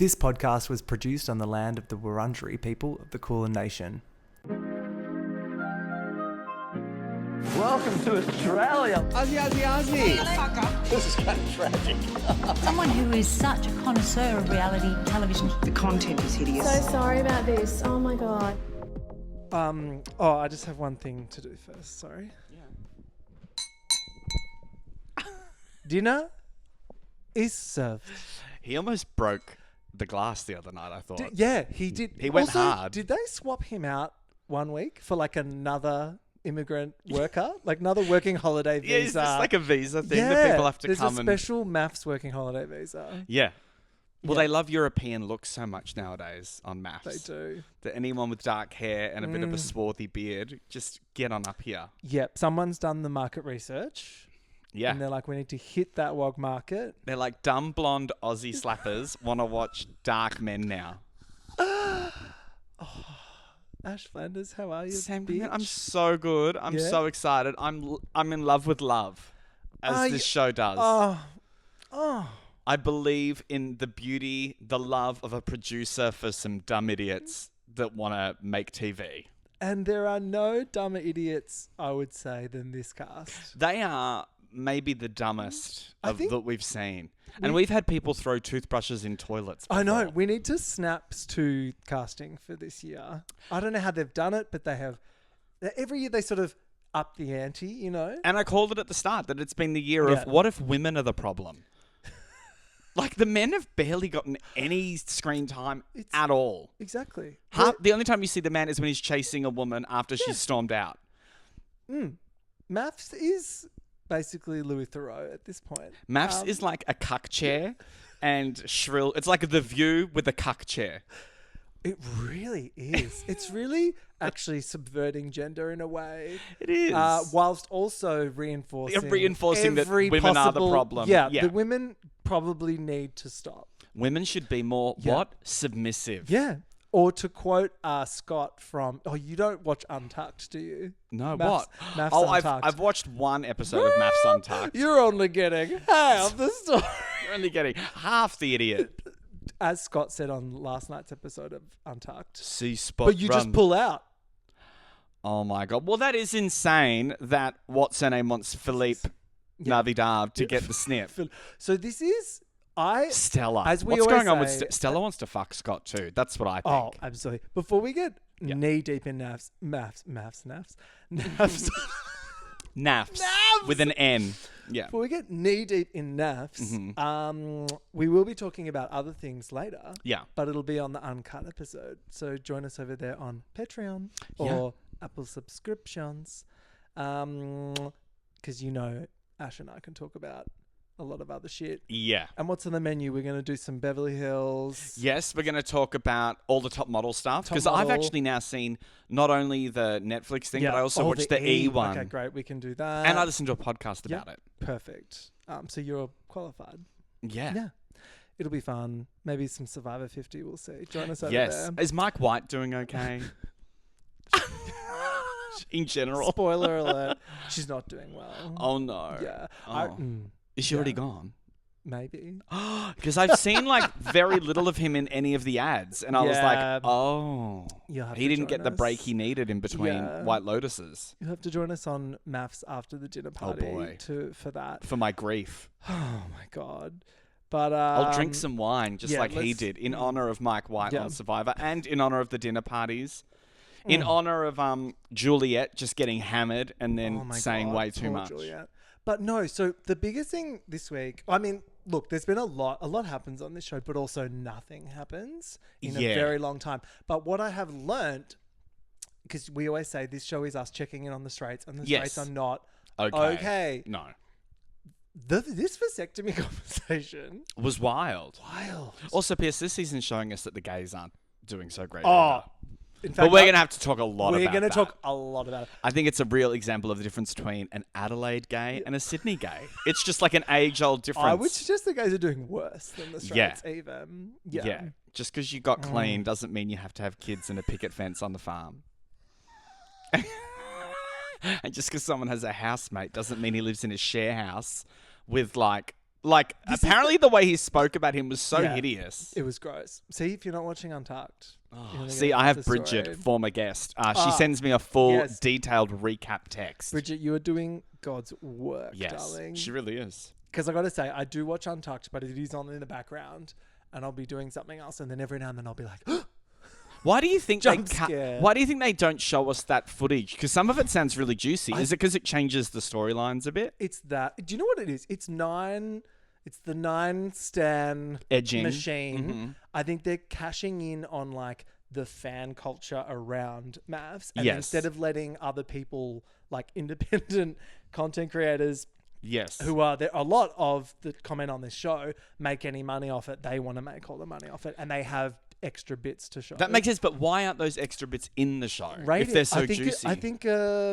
This podcast was produced on the land of the Wurundjeri people of the Kulin Nation. Welcome to Australia. Aussie. This is kind of tragic. Someone who is such a connoisseur of reality television. The content is hideous. So sorry about this. Oh my god. I just have one thing to do first. Sorry. Yeah. Dinner is served. He almost broke the glass the other night, I thought. He did. He went also, hard. Did they swap him out 1 week for like another immigrant worker? Like another working holiday visa? Yeah, is this like a visa thing that people have to come and... There's a special MAFS working holiday visa. Yeah. Well, they love European looks so much nowadays on MAFS. They do. That anyone with dark hair and a bit of a swarthy beard, just get on up here. Yep. Someone's done the market research. Yeah. And they're like, we need to hit that WOG market. They're like dumb blonde Aussie slappers want to watch dark men now. Ash Flanders, how are you? Sam, bitch? I'm so good. I'm so excited. I'm in love with love, as this show does. I believe in the beauty, the love of a producer for some dumb idiots that want to make TV. And there are no dumber idiots, I would say, than this cast. They are maybe the dumbest that we've seen. And we've had people throw toothbrushes in toilets before. I know. We need to snaps to casting for this year. I don't know how they've done it, but they have. Every year they sort of up the ante, you know? And I called it at the start that it's been the year of what if women are the problem? Like, the men have barely gotten any screen time at all. Exactly. The only time you see the man is when he's chasing a woman after she's stormed out. MAFS is basically Louis Theroux at this point. MAFS is like a cuck chair and shrill. It's like The View with a cuck chair. It really is. It's really actually subverting gender in a way. It is. Whilst also reinforcing that women are the problem. Yeah, the women probably need to stop. Women should be more, submissive. Yeah. Or to quote Scott from, you don't watch Untucked, do you? No, MAFS Untucked. I've watched one episode of MAFS Untucked. You're only getting half the story. You're only getting half the idiot. As Scott said on last night's episode of Untucked. See Spot But you run. just pull out. Oh my God. Well, that is insane that what's her name wants Philippe Navidad to get the snip. So this is... Stella. As we What's always going on with say- Stella wants to fuck Scott too. That's what I think. Oh, absolutely. Before we get knee deep in NAFS. NAFS. With an N. Yeah. Before we get knee deep in NAFS, we will be talking about other things later. Yeah. But it'll be on the UNCUT episode. So join us over there on Patreon or Apple subscriptions. Because Ash and I can talk about a lot of other shit. Yeah. And what's on the menu? We're going to do some Beverly Hills. Yes, we're going to talk about all the top model stuff. Because I've actually now seen not only the Netflix thing, but I also watched the E one. Okay, great. We can do that. And I listened to a podcast about it. Perfect. So you're qualified. Yeah. Yeah. It'll be fun. Maybe some Survivor 50. We'll see. Join us over Yes. there. Is Mike White doing okay? In general. Spoiler alert. She's not doing well. Oh, no. Yeah. Oh. Is she already gone? Maybe. Because I've seen like very little of him in any of the ads. And I was like, he didn't get the break he needed in between White Lotuses. You'll have to join us on MAFS after the dinner party for that. For my grief. Oh, my God. But I'll drink some wine just like he did in honor of Mike White on Survivor and in honor of the dinner parties. In honor of Juliet just getting hammered and then saying way too much. Juliet. But no, so the biggest thing this week, I mean, look, there's been a lot happens on this show, but also nothing happens in a very long time. But what I have learnt, because we always say this show is us checking in on the straights, and the straights are not okay. No. This vasectomy conversation was wild. Also, Pierce, this season's showing us that the gays aren't doing so great. In fact, but we're going to have to talk a lot about that. We're going to talk a lot about it. I think it's a real example of the difference between an Adelaide gay and a Sydney gay. It's just like an age-old difference. I would suggest the gays are doing worse than the straights even. Yeah. Just because you got clean doesn't mean you have to have kids and a picket fence on the farm. And just because someone has a housemate doesn't mean he lives in a share house with like Like, apparently the way he spoke about him was so hideous. It was gross. See, if you're not watching Untucked. See, I have Bridget, former guest. She sends me a full, detailed recap text. Bridget, you are doing God's work, darling. She really is. Because I got to say, I do watch Untucked, but it is on in the background, and I'll be doing something else, and then every now and then I'll be like, Why do you think scare. Why do you think they don't show us that footage? Because some of it sounds really juicy. Is it because it changes the storylines a bit? It's that. Do you know what it is? It's the 9 stan edging machine. Mm-hmm. I think they're cashing in on like the fan culture around MAFS, and Yes. instead of letting other people like independent content creators. Yes. Who are there? A lot of the comment on this show make any money off it. They want to make all the money off it, and they have extra bits to show. That makes sense, but why aren't those extra bits in the show Rated. if they're so juicy? I think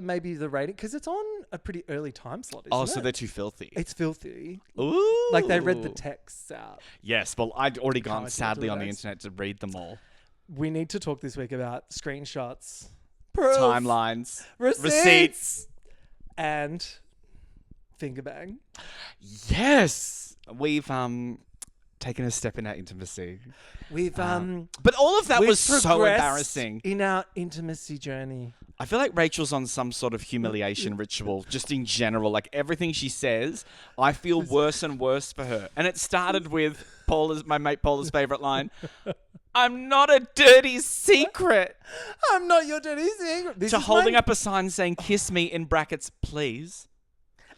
maybe the rating, because it's on a pretty early time slot, isn't it? So they're too filthy. It's filthy. Ooh. Like they read the texts out. Yes, well, I'd already gone I sadly do on the those. internet to read them all. We need to talk this week about screenshots, proof, Timelines, receipts, and FINGERBANG. Yes, we've taken a step in our intimacy. We've but all of that we've was so progressed embarrassing in our intimacy journey. I feel like Rachel's on some sort of humiliation ritual, just in general. Like everything she says, I feel worse and worse for her. And it started with my mate Paula's favorite line. I'm not a dirty secret. I'm not your dirty secret. To holding up a sign saying, kiss me in brackets, please.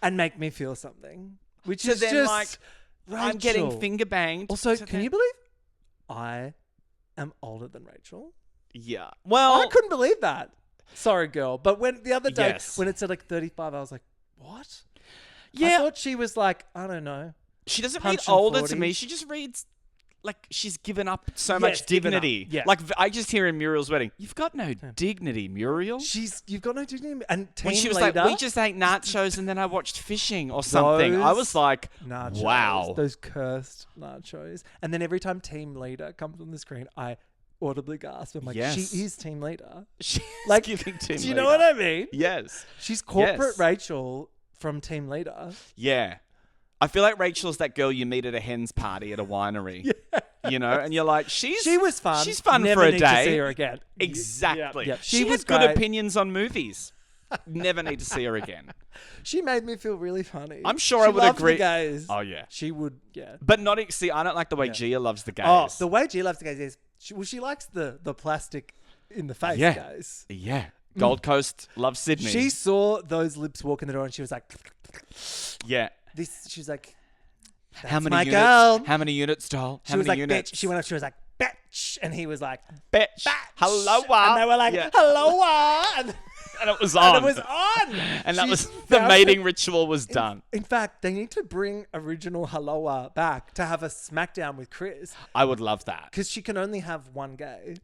And make me feel something. Which So is then, just like, I'm getting finger banged. Also, So can then- you believe I am older than Rachel? Yeah. Well, I couldn't believe that. Sorry, girl. But when the other day, Yes. when it said like 35, I was like, what? yeah. I thought she was like, I don't know. She doesn't punch read and older 40. to me. She just reads like she's given up so Yes, much given up. dignity. Yeah. Like I just hear in Muriel's wedding, you've got no dignity, Muriel. You've got no dignity. And team When she was leader, like, we just ate nachos and then I watched fishing or something. I was like, nachos, wow. those cursed nachos. And then every time team leader comes on the screen, I audibly gasp. I'm like, Yes. she is team leader. She's Like, giving team do you know leader. what I mean? Yes. She's corporate Yes. Rachel from team leader. Yeah. I feel like Rachel's that girl you meet at a hen's party at a winery. You know, and you're like, she was fun. She's fun Never for a need day. to see her again. Exactly. Yep. She was has good great. opinions on movies. Never need to see her again. She made me feel really funny. I'm sure She I would loved agree. The gays. Oh, yeah. She would, yeah. But not, see, I don't like the way Gia loves the gays. Oh, the way G loves the gays is, she likes the plastic in the face Yeah. gays. Yeah. Gold Coast loves Sydney. She saw those lips walk in the door and she was like, yeah. she was like, that's How many my units? girl. How many units, doll? She How was many like, units? bitch. She went up, she was like, bitch. And he was like, bitch. Hello. and they were like, hello. And it was on. And it was on. And that She's was the found mating it. ritual was done. In fact, they need to bring original Haloa back to have a smackdown with Chris. I would love that. Because she can only have one gay.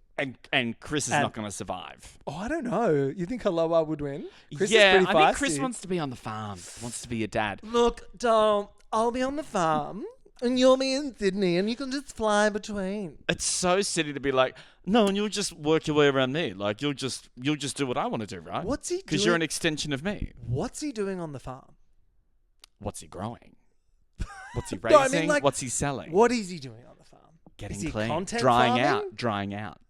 And Chris is not going to survive. Oh, I don't know. You think Haloa would win? Chris yeah, is pretty I think Chris feisty. wants to be on the farm. Wants to be a dad. Look, doll, I'll be on the farm and you'll be in Sydney and you can just fly between. It's so silly to be like, no, and you'll just work your way around me. Like you'll just do what I want to do, right? What's he doing? Because you're an extension of me. What's he doing on the farm? What's he growing? What's he raising? No, I mean, like, what's he selling? What is he doing on the farm? Getting is he clean. content Drying farming? out.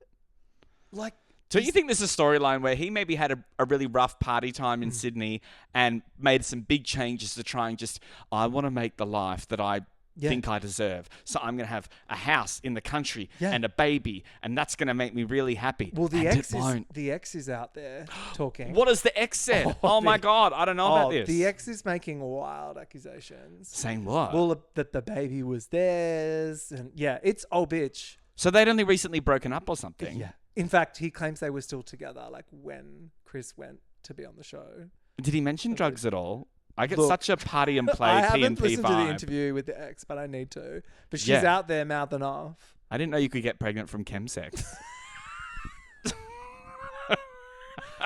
Like, Don't you think there's a storyline where he maybe had a really rough party time in Sydney and made some big changes to try and just, I want to make the life that I think I deserve. So I'm going to have a house in the country and a baby, and that's going to make me really happy. well, the ex is out there talking. What has the ex said? Oh my God, I don't know about this. The ex is making wild accusations. Saying what? Well, that the baby was theirs. And yeah, it's oh bitch. So they'd only recently broken up or something. Yeah. In fact, he claims they were still together, like when Chris went to be on the show. Did he mention drugs at all? I get Look, such a party and play I P&P haven't listened to the vibe. interview with the ex, but I need to. But she's Yeah. out there mouthing off. I didn't know you could get pregnant from chemsex.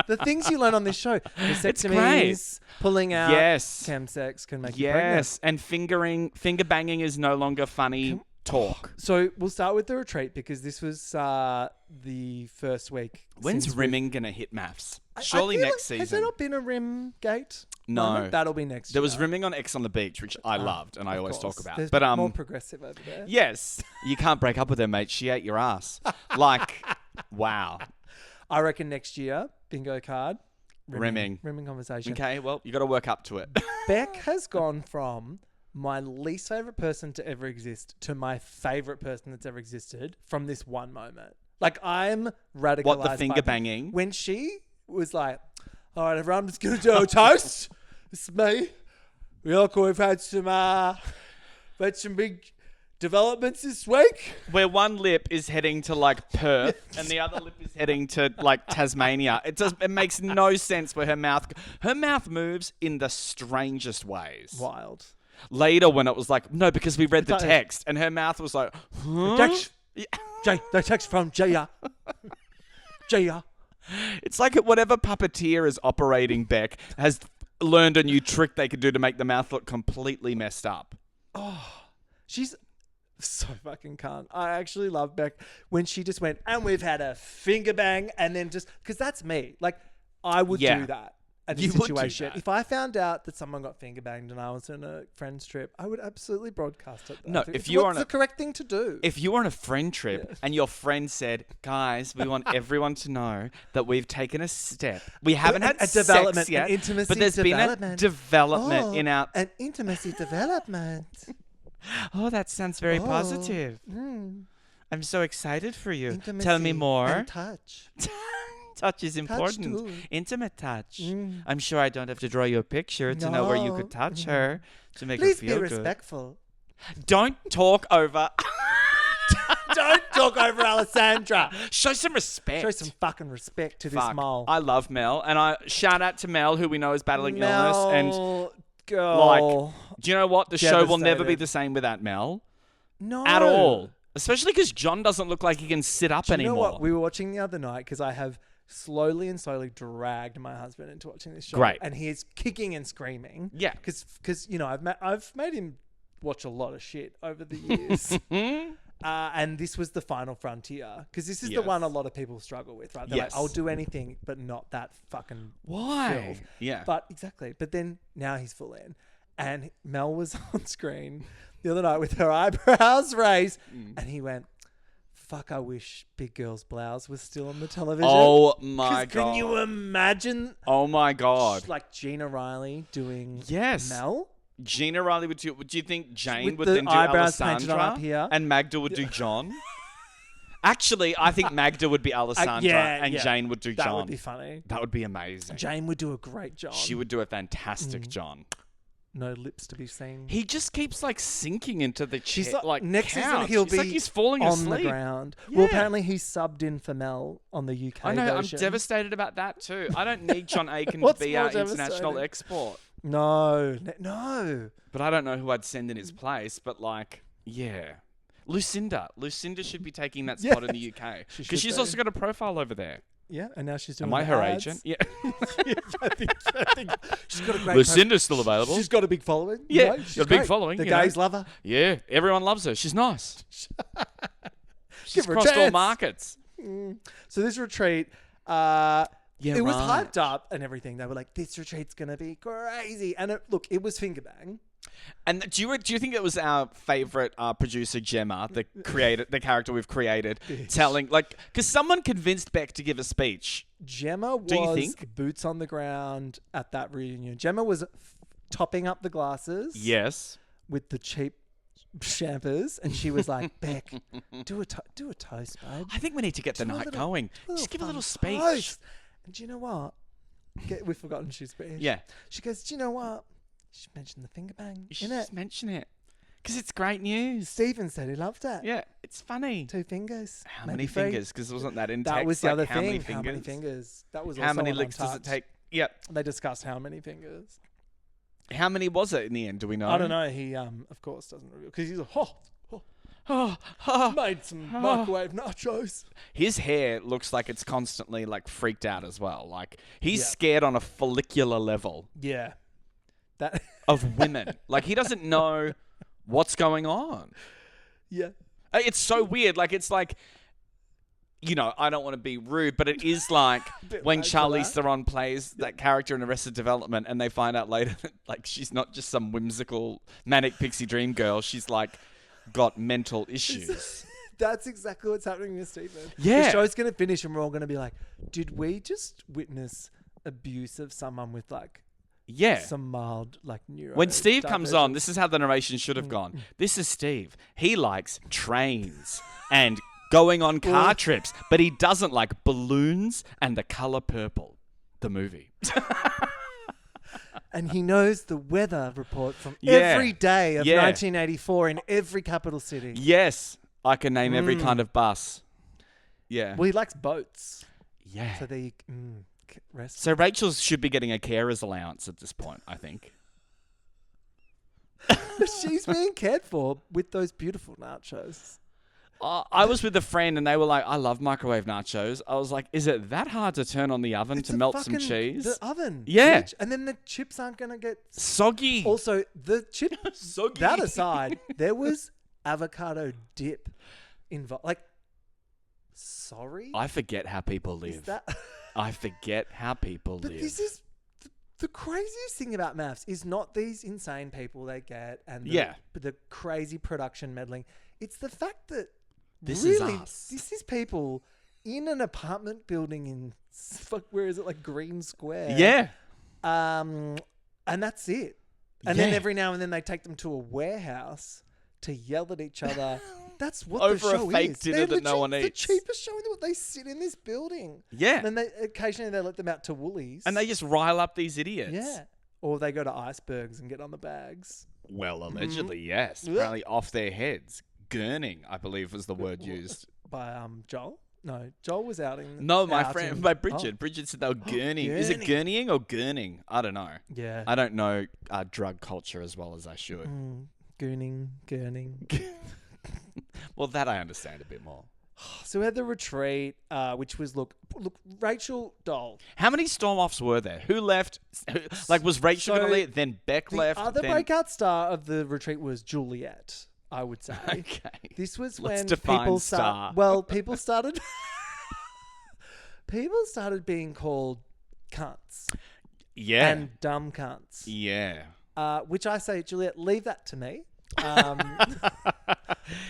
The things you learn on this show. great. Vasectomies, pulling out. Yes. Chemsex can make you pregnant. Yes, and finger banging is no longer funny Talk. So we'll start with the retreat because this was the first week. When's rimming going to hit MAFS? Surely next season. Has there not been a rim gate? No. That'll be next year. There was rimming on X on the Beach, which I loved and I always talk about. There's but more progressive over there. Yes. You can't break up with her, mate. She ate your ass. Like, wow. I reckon next year, bingo card. Rimming conversation. Okay, well, you got to work up to it. Beck has gone from my least favorite person to ever exist to my favorite person that's ever existed from this one moment. Like, I'm radicalized. What, the finger banging? When she was like, all right, everyone, I'm just going to do a toast. This is me. We've had some big developments this week. Where one lip is heading to like Perth and the other lip is heading to like Tasmania. It makes no sense where her mouth moves in the strangest ways. Wild. Later when it was like, no, because we read the text and her mouth was like, huh? The text from Jaya. Jaya. It's like whatever puppeteer is operating Beck has learned a new trick they could do to make the mouth look completely messed up. Oh, she's so fucking cunt. I actually love Beck when she just went, and we've had a finger bang, and then just, because that's me. Like, I would do that at this situation. If I found out that someone got finger banged and I was on a friend's trip, I would absolutely broadcast it. No, it's the correct thing to do. If you were on a friend trip and your friend said, guys, we want everyone to know that we've taken a step. We haven't had sex development, yet, an intimacy but there's been a development in our... An intimacy development. Oh, that sounds very positive. I'm so excited for you. Intimacy. Tell me more. And touch. Touch is important. Touch too. Intimate touch. I'm sure I don't have to draw you a picture to know where you could touch her to make her feel good. Please be respectful. Don't talk over... Don't talk over Alessandra. Show some respect. Show some fucking respect to this mole. I love Mel. And I shout out to Mel, who we know is battling illness. And girl. Like, do you know what? The show will never be the same without Mel. No. At all. Especially because John doesn't look like he can sit up anymore. You know what? We were watching the other night because I have slowly and dragged my husband into watching this show. Great. And he is kicking and screaming. Yeah. Because you know, I've made him watch a lot of shit over the years. And this was the final frontier. Because this is the one a lot of people struggle with, right? They're like, I'll do anything, but not that fucking filth. Yeah. But exactly. But then now he's full in. And Mel was on screen the other night with her eyebrows raised. And he went, fuck, I wish Big Girl's Blouse was still on the television. Oh my God. Can you imagine? Oh my God. Like Gina Riley doing Yes. Mel? Gina Riley would do... Would you think Jane With would the then do eyebrows painted on Alessandra? up here. And Magda would do John? Actually, I think Magda would be Alessandra and Jane would do John. That would be funny. That would be amazing. Jane would do a great John. She would do a fantastic John. No lips to be seen. He just keeps like sinking into the She's like next couch. season he'll it's be like he's falling on asleep. the ground. Yeah. Well, apparently he subbed in for Mel on the UK I know. version. I'm devastated about that too. I don't need John Aiken to What's be more our international devastating? export. No. But I don't know who I'd send in his place. But like, yeah. Lucinda should be taking that spot in the UK because she's also got a profile over there. Yeah, and now she's doing. Am I the her ads. agent? Yeah. I think she's got a great. Lucinda's still available. She's got a big following. Yeah, you know? She's got a big great. following. The you know. gays love her. Yeah, everyone loves her. She's nice. She's Give her a crossed all chance. markets. So this retreat, it was hyped up and everything. They were like, "This retreat's gonna be crazy," and it was finger bang. And do you think it was our favorite producer Gemma, the character we've created, telling because someone convinced Beck to give a speech. Gemma was you think? boots on the ground at that reunion. Gemma was topping up the glasses. Yes. With the cheap champers, and she was like, "Beck, do a toast, babe. I think we need to get the night going. Just give a little speech." Toast. And do you know what? We've forgotten she's British. Yeah. She goes, "Do you know what? You should mention the finger bang. You should just mention it. Because it's great news. Stephen said he loved it. Yeah, it's funny. 2 fingers. How many fingers? Because wasn't that in That text? was the other how thing. Many how many fingers? That was how also many on licks does it Untouched. take? Yep. They discussed how many fingers. How many was it in the end? Do we know? I don't know. He, of course, doesn't reveal. Because he's made some microwave nachos. His hair looks like it's constantly like freaked out as well. Like he's scared on a follicular level. Yeah. That of women. Like he doesn't know what's going on. Yeah. It's so weird. Like, it's like, you know, I don't want to be rude, but it is like when Charlize Theron plays that character in Arrested Development and they find out later that, like, she's not just some whimsical manic pixie dream girl. She's, like, got mental issues. That's exactly what's happening with Stephen. Yeah. The show's going to finish and we're all going to be like, did we just witness abuse of someone with, like, some mild, like, neuro... When Steve comes on, this is how the narration should have gone. This is Steve. He likes trains and going on car trips, but he doesn't like balloons and the color purple. The movie. And he knows the weather report from every day of 1984 in every capital city. Yes. I can name every kind of bus. Yeah. Well, he likes boats. Yeah. So there you... rest. So Rachel should be getting a carer's allowance at this point, I think. She's being cared for with those beautiful nachos. I was with a friend and they were like, I love microwave nachos. I was like, is it that hard to turn on the oven to melt some cheese? The oven. Yeah. Bitch. And then the chips aren't going to get... Soggy. Also, the chip... Soggy. That aside, there was avocado dip involved. Like, sorry? I forget how people live. Is that... I forget how people But live. this is... The craziest thing about MAFS is not these insane people they get and the crazy production meddling. It's the fact that this really, is us. This is people in an apartment building in where is it, like Green Square? Yeah. And that's it. And then every now and then they take them to a warehouse to yell at each other. That's what over the show a fake is. dinner that no one eats. The cheapest show in the world. They sit in this building. Yeah. And then occasionally they let them out to Woolies. And they just rile up these idiots. Yeah. Or they go to icebergs and get on the bags. Well, allegedly, yes. Apparently off their heads. Gurning, I believe was the word used. By Joel? No, Joel was outing. No, my friend, by Bridget. Oh. Bridget said they were gurning. Is it gurneying or gurning? I don't know. Yeah. I don't know drug culture as well as I should. Gurning. Well, that I understand a bit more. So we had the retreat, which was, look, Rachel Dole. How many storm-offs were there? Who left? Was Rachel going to leave? Then Beck left. The other breakout star of the retreat was Juliet, I would say. Okay. This was Let's when define people star. people started... people started being called cunts. Yeah. And dumb cunts. Yeah. Which I say, Juliet, leave that to me.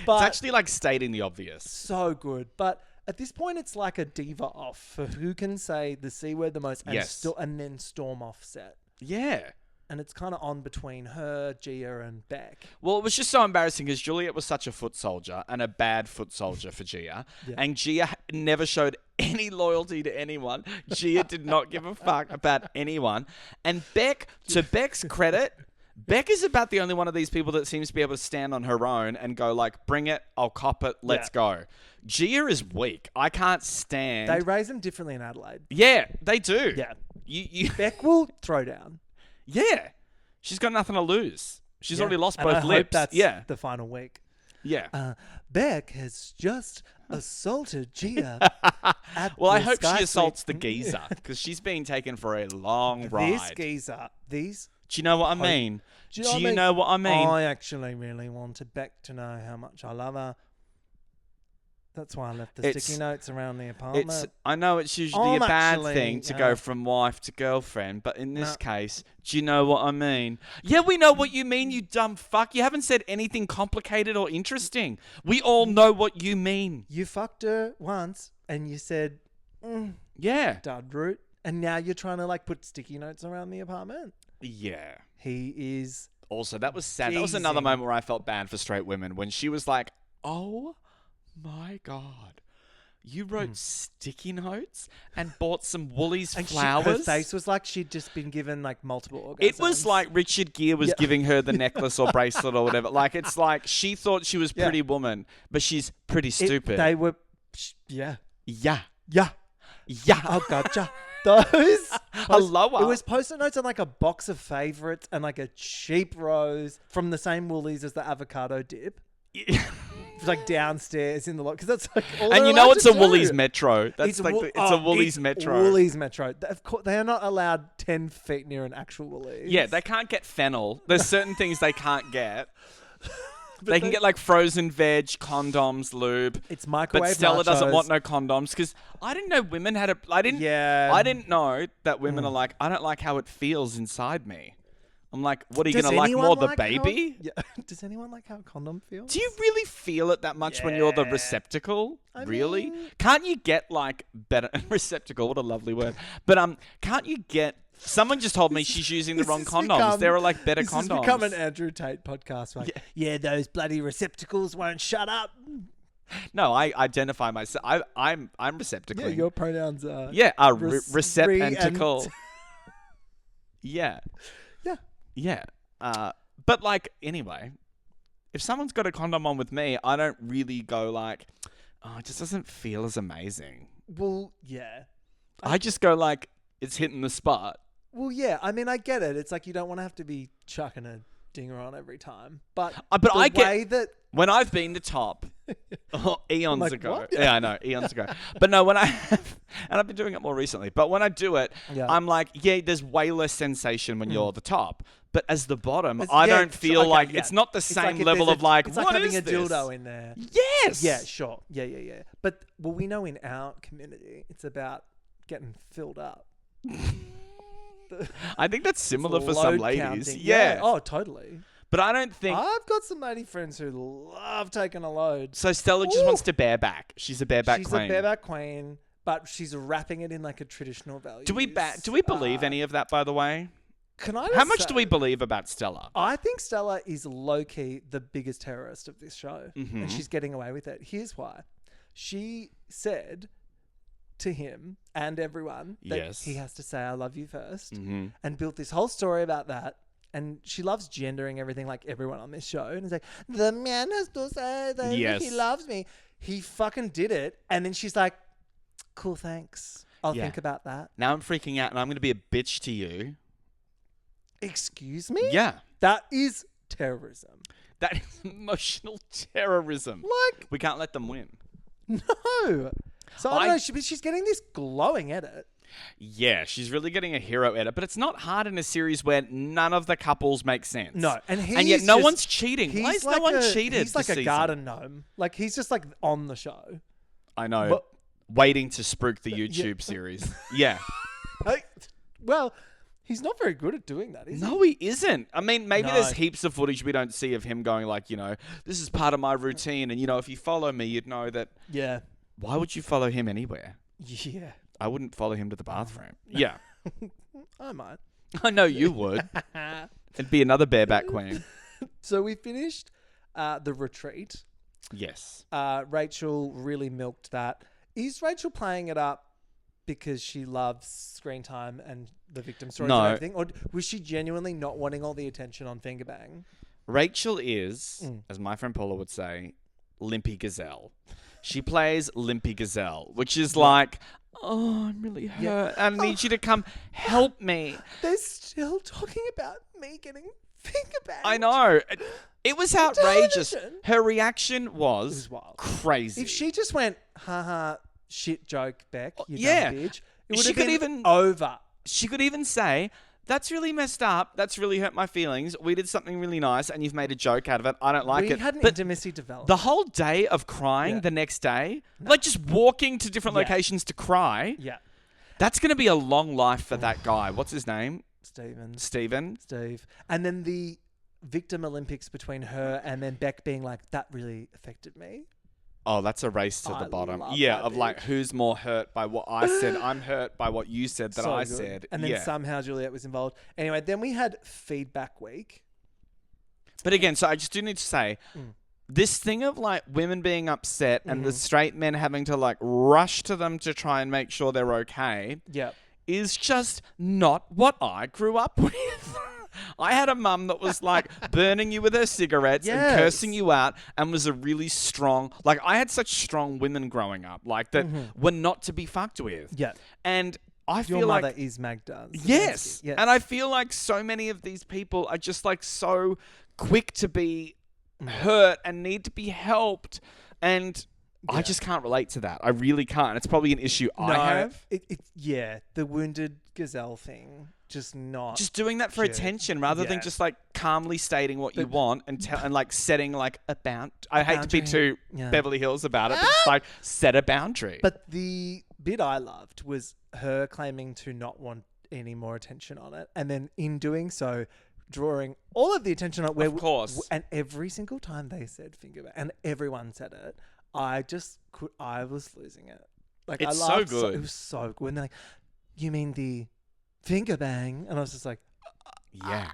But it's actually like stating the obvious. So good. But at this point, it's like a diva off for who can say the C word the most and then storm off set. Yeah. And it's kind of on between her, Gia, and Beck. Well, it was just so embarrassing because Juliet was such a foot soldier and a bad foot soldier for Gia. Yeah. And Gia never showed any loyalty to anyone. Gia did not give a fuck about anyone. And Beck, to Beck's credit... Beck is about the only one of these people that seems to be able to stand on her own and go like, bring it, I'll cop it, let's go. Gia is weak. I can't stand... They raise them differently in Adelaide. Yeah, they do. Yeah. You Beck will throw down. Yeah. She's got nothing to lose. She's already lost both I lips. Hope that's the final week. Yeah. Beck has just assaulted Gia at well, I the hope Sky she assaults Suite. the geezer because she's being taken for a long ride. This geezer, these... Do you know what I mean? Do you know what I mean? I actually really wanted Beck to know how much I love her. That's why I left the sticky notes around the apartment. I know it's usually a bad thing to go from wife to girlfriend, but in this case, do you know what I mean? Yeah, we know what you mean, you dumb fuck. You haven't said anything complicated or interesting. We all know what you mean. You fucked her once and you said, dud root. And now you're trying to like put sticky notes around the apartment. Yeah. He is... Also, that was sad. That was another moment where I felt bad for straight women when she was like, oh my God, you wrote sticky notes and bought some Woolies flowers? Her face was like she'd just been given like multiple orgasms. It was like Richard Gere was giving her the necklace or bracelet or whatever. Like, it's like she thought she was Pretty Woman, but she's pretty stupid. They were... Yeah. Oh, gotcha. Those Hello. It was post-it notes on like a box of favorites and like a cheap rose from the same Woolies as the avocado dip. It's like downstairs in the lot because that's like all and you know it's a Woolies Metro. That's it's a Woolies Metro. Woolies Metro. Of course, they are not allowed 10 feet near an actual Woolies. Yeah, they can't get fennel. There's certain things they can't get. They can get like frozen veg, condoms, lube. It's microwave But Stella doesn't nachos. want no condoms because I didn't know women had a. I didn't know that women are like, I don't like how it feels inside me. I'm like, what are you going to like more, the baby? Does anyone like how a condom feels? Do you really feel it that much when you're the receptacle? Really? Can't you get like better receptacle? What a lovely word. But can't you get? Someone just told me she's using the wrong condoms. There are like better condoms. This has become an Andrew Tate podcast. Like, yeah, those bloody receptacles won't shut up. No, I identify myself. I'm receptacle. Yeah, your pronouns are receptacle. Yeah. Yeah. But like, anyway, if someone's got a condom on with me, I don't really go like, oh, it just doesn't feel as amazing. Well, yeah. I just go like, it's hitting the spot. Well, yeah. I mean, I get it. It's like you don't want to have to be chucking a dinger on every time. But when I've been to top eons like, ago. what? Yeah, I know, eons ago. But no, when I have, and I've been doing it more recently, but when I do it, I'm like, yeah, there's way less sensation when you're the top. But as the bottom, I don't feel like it's not the same level of like, it's what like having is a this? dildo in there. Yes. Yeah, sure. Yeah. But well, we know in our community, it's about getting filled up. I think that's similar for some ladies. Counting. Yeah. Oh, totally. But I don't think. I've got some lady friends who love taking a load. So Stella just wants to bareback. She's a bareback queen. She's a bareback queen, but she's wrapping it in like a traditional value. Do we believe any of that, by the way? How much do we believe about Stella? I think Stella is low-key the biggest terrorist of this show. Mm-hmm. And she's getting away with it. Here's why. She said to him and everyone that he has to say, I love you first. Mm-hmm. And built this whole story about that. And she loves gendering everything like everyone on this show. And it's like, the man has to say that he loves me. He fucking did it. And then she's like, cool, thanks. I'll think about that. Now I'm freaking out and I'm going to be a bitch to you. Excuse me? Yeah. That is terrorism. That is emotional terrorism. Like, we can't let them win. No. So I don't know. She's getting this glowing edit. Yeah, she's really getting a hero edit, but it's not hard in a series where none of the couples make sense. No, and yet no one's cheating. Why is no one cheated? He's like a garden gnome. Like he's just like on the show. I know. Waiting to spruik the YouTube series. Yeah. Well, he's not very good at doing that, is he? No, he isn't. I mean, maybe there's heaps of footage we don't see of him going like, this is part of my routine. And, if you follow me, you'd know that. Yeah. Why would you follow him anywhere? Yeah. I wouldn't follow him to the bathroom. Yeah. I might. I know you would. It'd be another bareback queen. So we finished the retreat. Yes. Rachel really milked that. Is Rachel playing it up because she loves screen time and the victim stories and everything? Or was she genuinely not wanting all the attention on FINGERBANG? Rachel is, as my friend Paula would say, Limpy Gazelle. She plays Limpy Gazelle, which is like, oh, I'm really hurt. I need you to come help me. They're still talking about me getting FINGERBANG. I know. It was outrageous. Television. Her reaction was wild. Crazy. If she just went, haha, shit joke, Beck, you dumb bitch, it would She have could been even- over. She could even say, that's really messed up. That's really hurt my feelings. We did something really nice and you've made a joke out of it. I don't like it. We had an But intimacy development. the whole day of crying the next day, like just walking to different locations to cry, that's going to be a long life for that guy. What's his name? Steven. Steve. And then the victim Olympics between her and then Beck being like, that really affected me. Oh, that's a race to the bottom. love Yeah, that of like, bitch. who's more hurt by what I said? I'm hurt by what you said that So I good. said. And then somehow Juliet was involved. Anyway, then we had feedback week. But again, so I just do need to say, this thing of like women being upset and the straight men having to like rush to them to try and make sure they're okay is just not what I grew up with. I had a mum that was like burning you with her cigarettes and cursing you out and was a really strong, like I had such strong women growing up, like that were not to be fucked with. Yeah. And I Your feel mother like, is Magda. yes. And I feel like so many of these people are just like so quick to be hurt and need to be helped. And I just can't relate to that. I really can't. It's probably an issue I have. The wounded gazelle thing. just not. Just doing that for cute. attention rather than Yeah. just like calmly stating what you want and like setting like a bound. I hate to be too Beverly Hills about it, but just like set a boundary. But the bit I loved was her claiming to not want any more attention on it, and then in doing so, drawing all of the attention on it. Of course. And every single time they said fingerbang, and everyone said it, I was losing it. Like It's I so laughed good. It was so good. And they're like, "You mean the fingerbang?" And I was just like, yeah.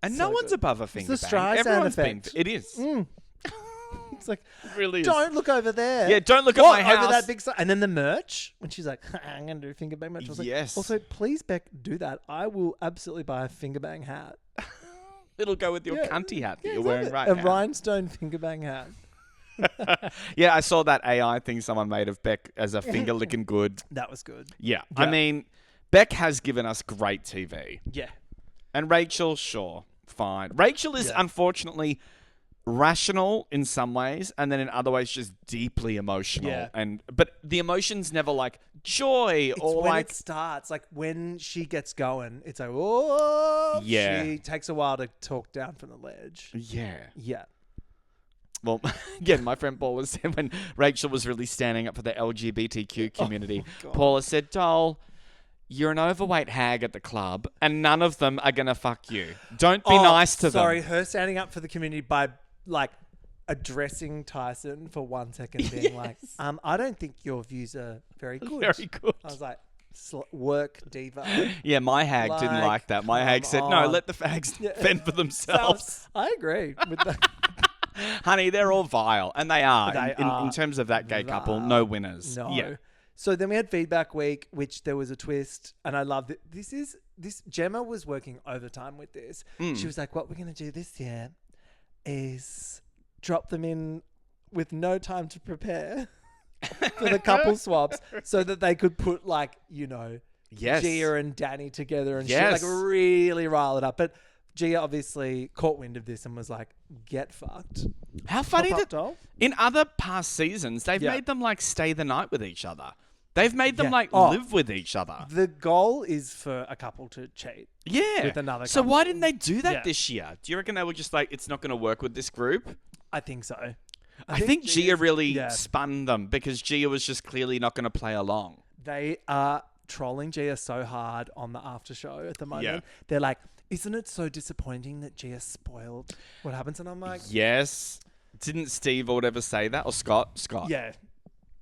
And So no one's good. above a It's finger the bang. Streisand Everyone's effect. been. It is. It's like, It really is. don't look over there. Yeah, don't look at What, my house. over that big sign. And then the merch, when she's like, I'm going to do a fingerbang merch. I was like, Yes. also, please, Beck, do that. I will absolutely buy a fingerbang hat. It'll go with your Yeah. cunty hat that Yeah, you're wearing exactly. right a now. rhinestone fingerbang hat. Yeah, I saw that AI thing someone made of Beck as a finger licking good. That was good. Yeah. I mean, Beck has given us great TV. Yeah. And Rachel, sure, fine. Rachel is unfortunately rational in some ways, and then in other ways just deeply emotional. Yeah. But the emotion's never like joy It's or when like it starts, like when she gets going, it's like, oh, Yeah. She takes a while to talk down from the ledge. yeah. Yeah. Well, again, my friend Paula said when Rachel was really standing up for the LGBTQ community, Paula said, "Doll, you're an overweight hag at the club, and none of them are gonna fuck you. Don't be nice to them." Sorry, her standing up for the community by like addressing Tyson for 1 second, being like, I don't think your views are very good. Very good. I was like, work diva. Yeah, my hag didn't Like, like that. My hag come said, "No, on." let the fags fend for themselves." I agree with that. Honey, they're all vile, and they are. They in are terms of that gay couple, no winners. No. Yeah. So then we had feedback week, which there was a twist, and I loved it. This Gemma was working overtime with this. She was like, "What we're gonna do this year is drop them in with no time to prepare for the couple swaps, so that they could put like Yes. Gia and Danny together and Yes. shit, like really rile it up." But Gia obviously caught wind of this and was like, "Get fucked." How funny Pop-up that doll? in other past seasons, they've Yeah. made them like stay the night with each other. They've made them Yeah. like Oh. live with each other. The goal is for a couple to cheat. Yeah. with another So why couple. didn't they do that Yeah. this year? Do you reckon they were just like, it's not going to work with this group? I think so. I think Gia really yeah. spun them because Gia was just clearly not going to play along. They are trolling Gia so hard on the after show at the moment. Yeah. They're like, "Isn't it so disappointing that Gia spoiled what happens?" And I'm like, Yes. Didn't Steve or whatever say that? Or Scott? Scott. "Yeah,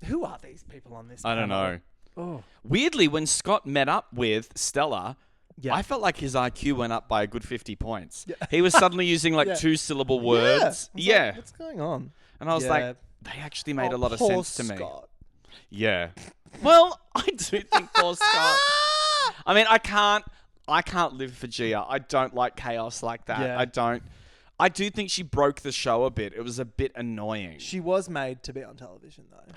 who are these people on this?" I don't panel?" know. Oh, Weirdly, when Scott met up with Stella, Yeah. I felt like his IQ went up by a good 50 points. He was suddenly using like Yeah. 2-syllable words. I was like, Yeah. what's going on? And I was Yeah. like, they actually made a lot of poor sense to me. Scott. Yeah. Well, I do think poor Scott. I mean, I can't live for Gia. I don't like chaos like that. Yeah. I don't. I do think she broke the show a bit. It was a bit annoying. She was made to be on television, though.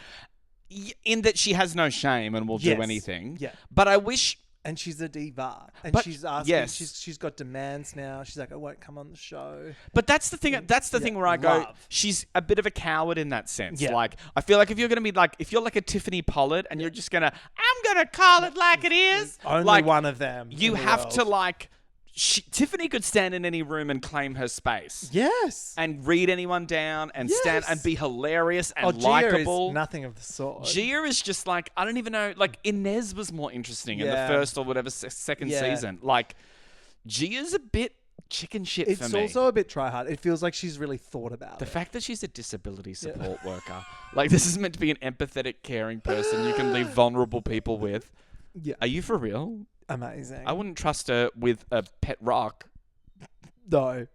In that she has no shame and will do Yes. anything. Yeah. But I wish. And she's a diva. And But- she's asking, yes. she's got demands now. She's like, "I won't come on the show." But that's the thing. That's the thing where I go. love. She's a bit of a coward in that sense. Yeah. Like I feel like if you're gonna be like, if you're like a Tiffany Pollard and you're just gonna, I'm gonna call it like it is. Only like, one of them. You in the have world. to like. Tiffany could stand in any room and claim her space. Yes. And read anyone down and stand Yes. and be hilarious and Gia likable. is nothing of the sort. Gia is just like, I don't even know, like Inez was more interesting in the Yeah. first or whatever second Yeah. season. Like Gia's a bit chicken shit for It's me. also a bit try hard. It feels like she's really thought about The it. fact that she's a disability support worker. Like this is meant to be an empathetic, caring person you can leave vulnerable people with. Yeah. Are you for real? Amazing. I wouldn't trust her with a pet rock. No.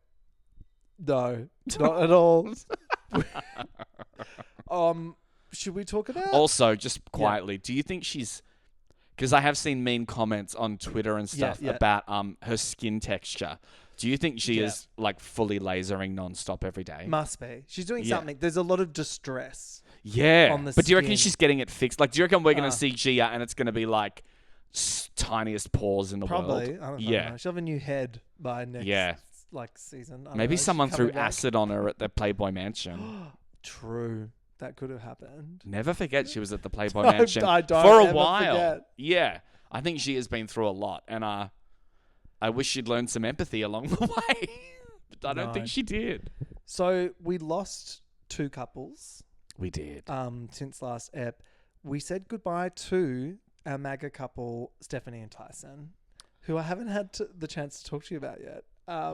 No. Not at all. Should we talk about? Also, just quietly, do you think she's... Because I have seen mean comments on Twitter and stuff Yeah. about her skin texture. Do you think she Yeah. is like fully lasering nonstop every day? Must be. She's doing Yeah. something. There's a lot of distress. Yeah. on the But do you reckon skin. she's getting it fixed? Like, do you reckon we're going to see Gia and it's going to be like tiniest pores in the Probably. world? I don't Yeah. know. She'll have a new head by next season. I don't Maybe know. She's someone threw coming back. acid on her at the Playboy Mansion. True. That could have happened. Never forget she was at the Playboy Don't- Mansion I don't for a ever while. forget. Yeah. I think she has been through a lot. And I wish she'd learned some empathy along the way. But I don't think she did. So we lost 2 couples. We did. Since last ep. We said goodbye to our MAGA couple, Stephanie and Tyson, who I haven't had the chance to talk to you about yet.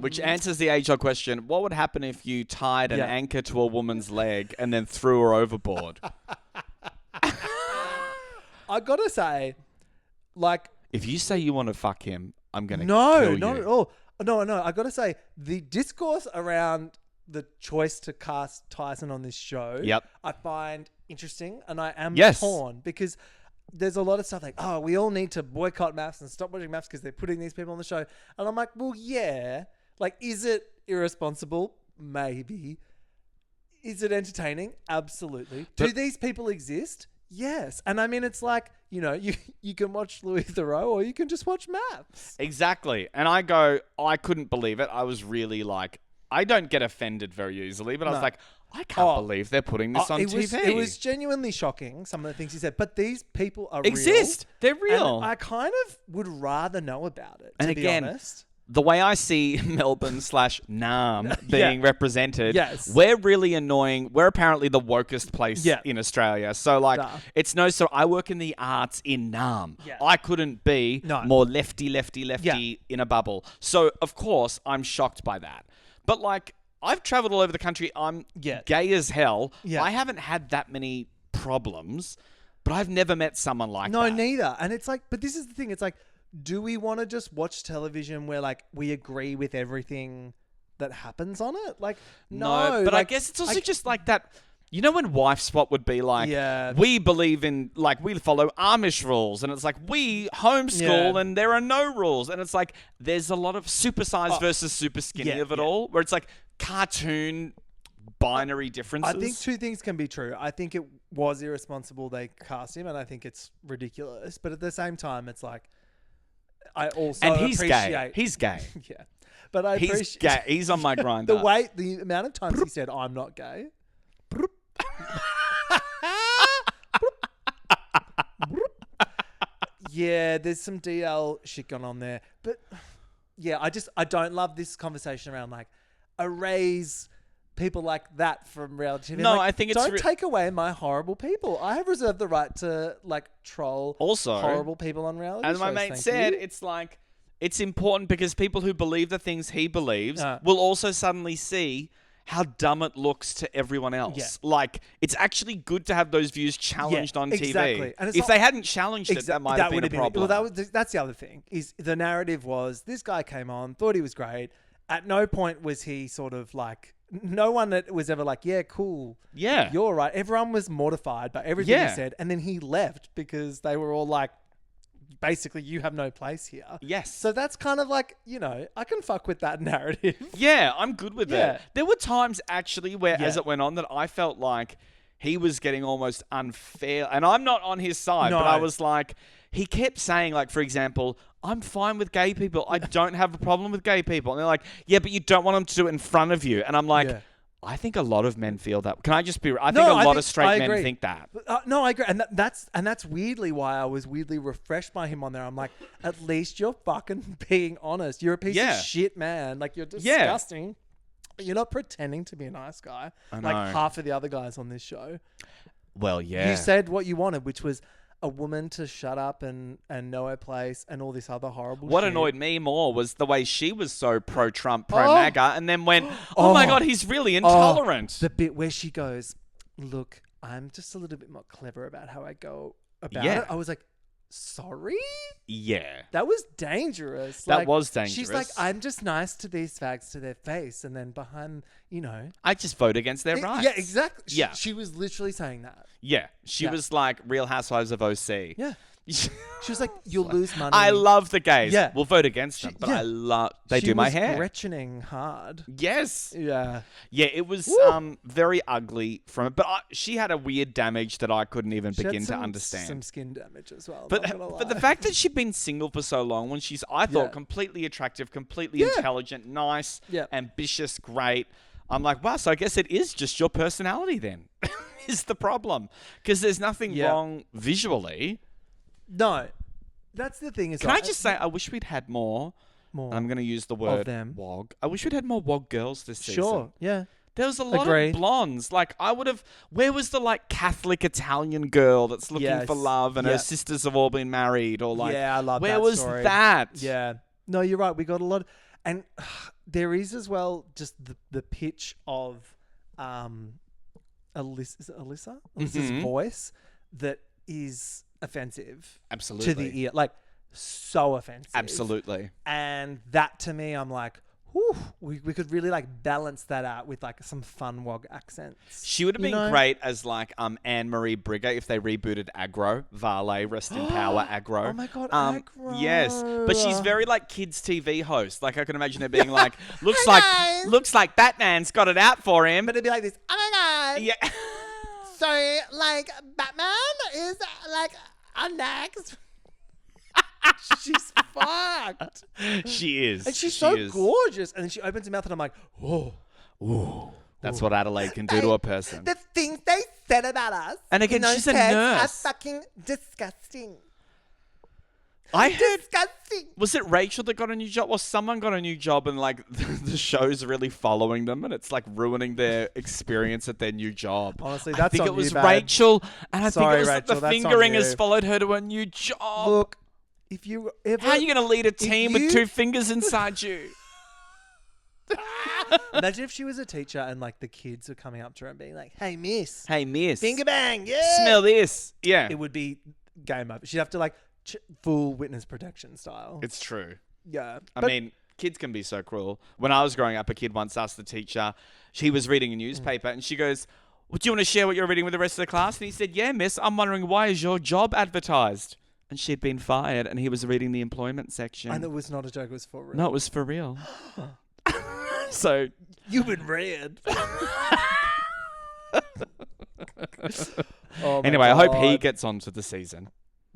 Which answers the age-old question, what would happen if you tied an anchor to a woman's leg and then threw her overboard? I gotta say, like... If you say you want to fuck him, I'm going to kill you. No, not at all. No, I gotta say, the discourse around the choice to cast Tyson on this show, I find interesting, and I am torn, because there's a lot of stuff like, oh, we all need to boycott MAFS and stop watching MAFS because they're putting these people on the show. And I'm like, well, yeah. Like, is it irresponsible? Maybe. Is it entertaining? Absolutely. Do these people exist? Yes. And I mean, it's like, you know, you can watch Louis Theroux or you can just watch MAFS. Exactly. And I couldn't believe it. I was really like, I don't get offended very easily, but I was like, I can't believe they're putting this on TV. It was genuinely shocking, some of the things he said. But these people are exist. Real, they're real. And I kind of would rather know about it, to be honest. The way I see Melbourne/Nam being represented, we're really annoying. We're apparently the wokest place in Australia. So, like, it's so I work in the arts in Nam. Yeah. I couldn't be more lefty in a bubble. So, of course, I'm shocked by that. But, like, I've traveled all over the country. I'm gay as hell. Yeah. I haven't had that many problems, but I've never met someone like that. No, neither. And it's like, but this is the thing. It's like, do we want to just watch television where, like, we agree with everything that happens on it? Like, no. But like, I guess it's also just like that. You know when wife swap would be like, we believe in, like, we follow Amish rules, and it's like, we homeschool and there are no rules. And it's like, there's a lot of super size versus super skinny of it all, where it's like cartoon binary differences. I think 2 things can be true. I think it was irresponsible they cast him, and I think it's ridiculous. But at the same time, it's like, I also appreciate... gay. He's gay. Yeah. But I appreciate... He's gay. He's on my grinder. The amount of times he said, I'm not gay... Yeah, there's some DL shit going on there. But yeah, I don't love this conversation around, like, erase people like that from reality TV. No, like, I think it's... Don't take away my horrible people. I have reserved the right to, like, troll horrible people on reality shows. As my mate said, it's like, it's important because people who believe the things he believes will also suddenly see how dumb it looks to everyone else. Yeah. Like, it's actually good to have those views challenged on TV. Exactly. And if they hadn't challenged it, that might have been a problem. Well, that's the other thing, is the narrative was, this guy came on, thought he was great. At no point was he sort of like, no one that was ever like, yeah, cool. Yeah. You're right. Everyone was mortified by everything he said. And then he left because they were all like, basically, you have no place here. Yes. So that's kind of like, you know, I can fuck with that narrative. Yeah, I'm good with it. There were times, actually, where as it went on, that I felt like he was getting almost unfair. And I'm not on his side, but I was like, he kept saying, like, for example, I'm fine with gay people. I don't have a problem with gay people. And they're like, yeah, but you don't want them to do it in front of you. And I'm like... I think a lot of men feel that. Can I just be... I think a lot of straight men think that. No, I agree. And that's weirdly why I was weirdly refreshed by him on there. I'm like, at least you're fucking being honest. You're a piece of shit, man. Like, you're disgusting. You're not pretending to be a nice guy. Like half of the other guys on this show. Well, yeah. You said what you wanted, which was a woman to shut up and know her place and all this other horrible shit. What annoyed me more was the way she was so pro-Trump, pro-MAGA, and then went, oh my God, he's really intolerant. The bit where she goes, look, I'm just a little bit more clever about how I go about it. I was like, sorry? Yeah. That was dangerous. That was dangerous. She's like, I'm just nice to these fags to their face. And then behind, you know. I just vote against their rights. Yeah, exactly. She was literally saying that. Yeah. She was like Real Housewives of OC. Yeah. She was like, you'll lose money. I love the gays. Yeah. We'll vote against them. But I love... They do my hair. She was Gretchening hard. Yes. Yeah. Yeah, it was very ugly from it. But she had a weird damage that I couldn't even begin to understand. Some skin damage as well. But the fact that she'd been single for so long, when she's, I thought, completely attractive, completely intelligent, nice, ambitious, great. I'm like, wow, so I guess it is just your personality then, is the problem. Because there's nothing wrong visually. No. That's the thing. Can I just say, I wish we'd had more more. I'm going to use the word them. wog. I wish we'd had more wog girls this season. Sure, yeah. There was a lot Agreed. of blondes. Like, I would have... Where was the, like, Catholic Italian girl that's looking for love and her sisters have all been married? Or, like... Yeah, I love that Where was story. that? Yeah. No, you're right. We got a lot... And there is as well just the pitch of Alyssa, is it Alyssa? Alyssa's voice that is offensive. Absolutely. To the ear. Like, so offensive. Absolutely. And that, to me, I'm like... Whew, we could really like balance that out with like some fun wog accents. She would have been great as like Anne-Marie Brigger if they rebooted Aggro. Vale, rest in power, Aggro. Oh my God, Aggro. Yes, but she's very like kids TV host. Like I can imagine her being like, looks like Batman's got it out for him. But it'd be like this. Oh my God. Yeah. So like Batman is like next. She's fucked. She is. And she's so gorgeous. And then she opens her mouth and I'm like, oh. Ooh. That's what Adelaide can do to a person. The things they said about us. And again, she's a nurse. Are fucking disgusting. I heard. Disgusting. Was it Rachel that got a new job? Or someone got a new job and like the show's really following them and it's like ruining their experience at their new job. Honestly, that's I think on it was you, babe. Rachel. And I Sorry, think it was Rachel, the that's fingering on you. has followed her to a new job. Look, if you ever... How are you going to lead a team with two fingers inside you? Imagine if she was a teacher and like the kids are coming up to her and being like, hey, miss. Hey, miss. Finger bang, yeah. Smell this. Yeah. It would be game over. She'd have to like full witness protection style. It's true. Yeah. I mean, kids can be so cruel. When I was growing up, a kid once asked the teacher, she was reading a newspaper and she goes, well, do you want to share what you're reading with the rest of the class? And he said, yeah, miss, I'm wondering why is your job advertised? And she'd been fired and he was reading the employment section. And it was not a joke, it was for real. No, it was for real. So you've been read. Anyway, I hope he gets onto the season.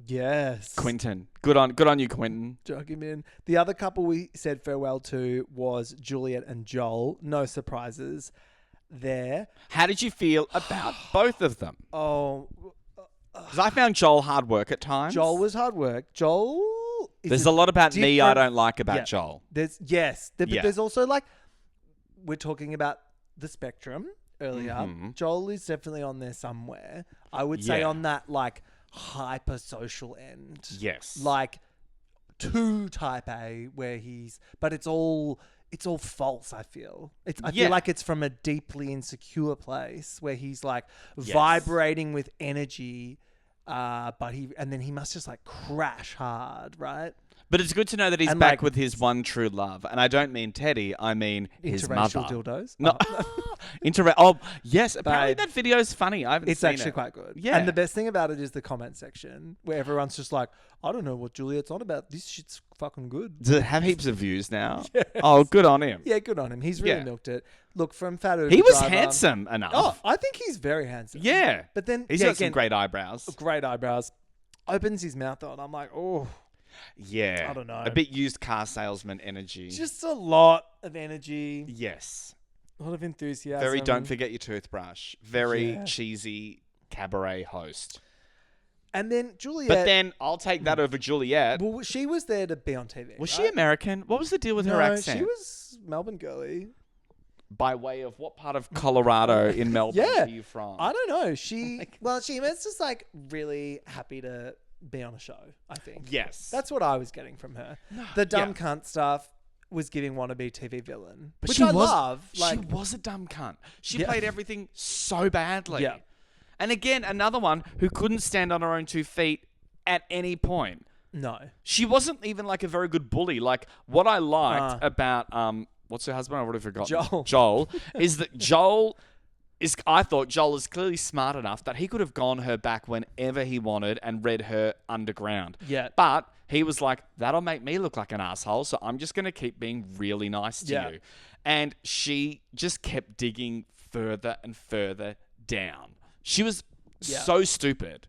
Yes. Quentin. Good on you, Quentin. Drug him in. The other couple we said farewell to was Juliet and Joel. No surprises there. How did you feel about both of them? Oh, because I found Joel hard work at times. Joel was hard work. Joel. There's a lot about me I don't like about Joel. But there's also like we're talking about the spectrum earlier. Mm-hmm. Joel is definitely on there somewhere. I would say on that like hyper social end. Yes. Like too type A where but it's all false, I feel. I feel like it's from a deeply insecure place where he's like vibrating with energy, but he must just like crash hard, right? But it's good to know that he's back with his one true love. And I don't mean Teddy, I mean his mother. Interracial dildos? No. Oh, yes. Apparently that video is funny. I haven't seen it. It's actually quite good. Yeah. And the best thing about it is the comment section where everyone's just like, I don't know what Juliet's on about. This shit's fucking good. Does it have heaps of views now? Yes. Oh, good on him. Yeah, good on him. He's really milked it. Look, from Fat Uber He was driver, handsome enough. Oh, I think he's very handsome. Yeah. But then he's got some great eyebrows. Great eyebrows. Opens his mouth though, and I'm like, oh. Yeah. I don't know. A bit used car salesman energy. Just a lot of energy. Yes. A lot of enthusiasm. Very don't forget your toothbrush. Very cheesy cabaret host. And then Juliet. But then I'll take that over Juliet. Well, she was there to be on TV. Was she American? What was the deal with her accent? She was Melbourne girly. By way of what part of Colorado in Melbourne are you from? I don't know. She was just like really happy to be on a show, I think. Yes. That's what I was getting from her. The dumb cunt stuff was giving wannabe TV villain, but which I love. She was a dumb cunt. She played everything so badly. Yeah. And again, another one who couldn't stand on her own 2 feet at any point. No. She wasn't even like a very good bully. Like what I liked about what's her husband? I've already forgotten. Joel is that I thought Joel is clearly smart enough that he could have gone her back whenever he wanted and read her underground. Yeah. But he was like, that'll make me look like an asshole, so I'm just going to keep being really nice to you. And she just kept digging further and further down. She was so stupid.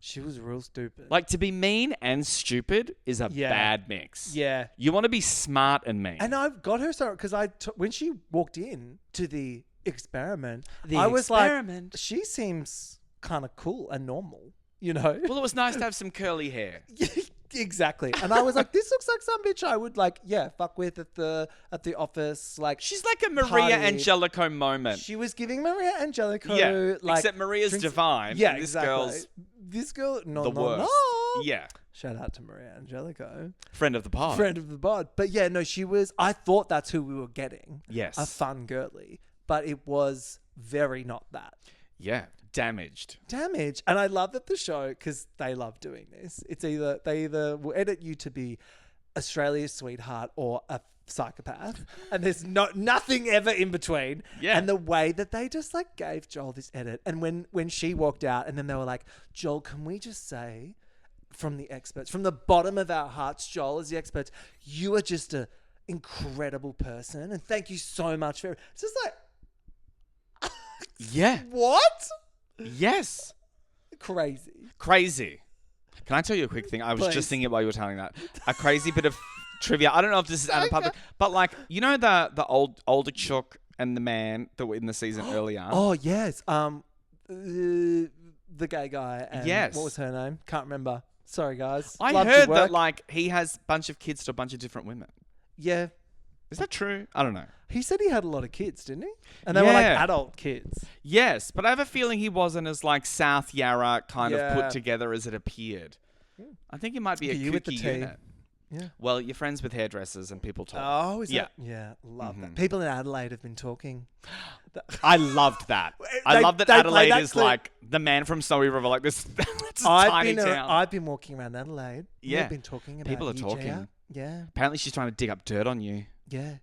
She was real stupid. Like, to be mean and stupid is a bad mix. Yeah. You want to be smart and mean. And I've got her so because when she walked in to the experiment, I was like, she seems kind of cool and normal, you know? Well, it was nice to have some curly hair. Exactly. And I was like, this looks like some bitch I would fuck with at the office. Like, she's like a Maria party. Angelico moment. She was giving Maria Angelico. Yeah. Like, except Maria's divine. Yeah, and this girl, no, the worst. no. Yeah. Shout out to Maria Angelico. Friend of the pod. Friend of the pod. But yeah, no, she was, I thought that's who we were getting. Yes. A fun girly. But it was very not that. Yeah. Damaged. And I love that the show, because they love doing this. It's they either will edit you to be Australia's sweetheart or a psychopath, and there's nothing ever in between. Yeah. And the way that they just like gave Joel this edit, and when she walked out, and then they were like, Joel, can we just say, from the experts, from the bottom of our hearts, Joel, as the experts, you are just an incredible person, and thank you so much for. It's just like, yeah. What? Yes. Crazy. Can I tell you a quick thing? I was Please. just thinking while you were telling that. A crazy bit of trivia. I don't know if this is out of public, but like, you know the older chook and the man that were in the season earlier? Oh, yes. The gay guy. And Yes. What was her name? Can't remember. Sorry, guys. I Loved your heard that work. like he has a bunch of kids to a bunch of different women. Yeah. Is that true? I don't know. He said he had a lot of kids, didn't he? And they were like Yeah. adult kids. Yes, but I have a feeling he wasn't as like South Yarra kind of Yeah. put together as it appeared. I think it might be a You with the kooky tea. unit. Yeah. Well, you're friends with hairdressers and people talk. Oh, is Yeah. that? Yeah. Love that. People in Adelaide have been talking. I loved that. I love that they play Adelaide that is clip. like the man from Snowy River, like this tiny town. I've been walking around Adelaide. Yeah. We've been talking about People are you, talking. Jaya. Yeah. Apparently she's trying to dig up dirt on you. Yeah.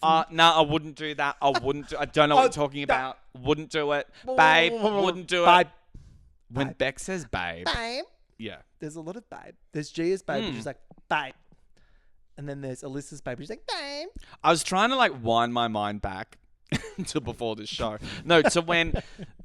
No, I wouldn't do that. I don't know what you're talking about. Wouldn't do it. Babe, wouldn't do it. Babe. When Babe. Beck says babe. Babe. Yeah. There's a lot of babe. There's Gia's babe, which is like, babe. And then there's Alyssa's babe, which is like, babe. I was trying to like wind my mind back to before this show. No, to when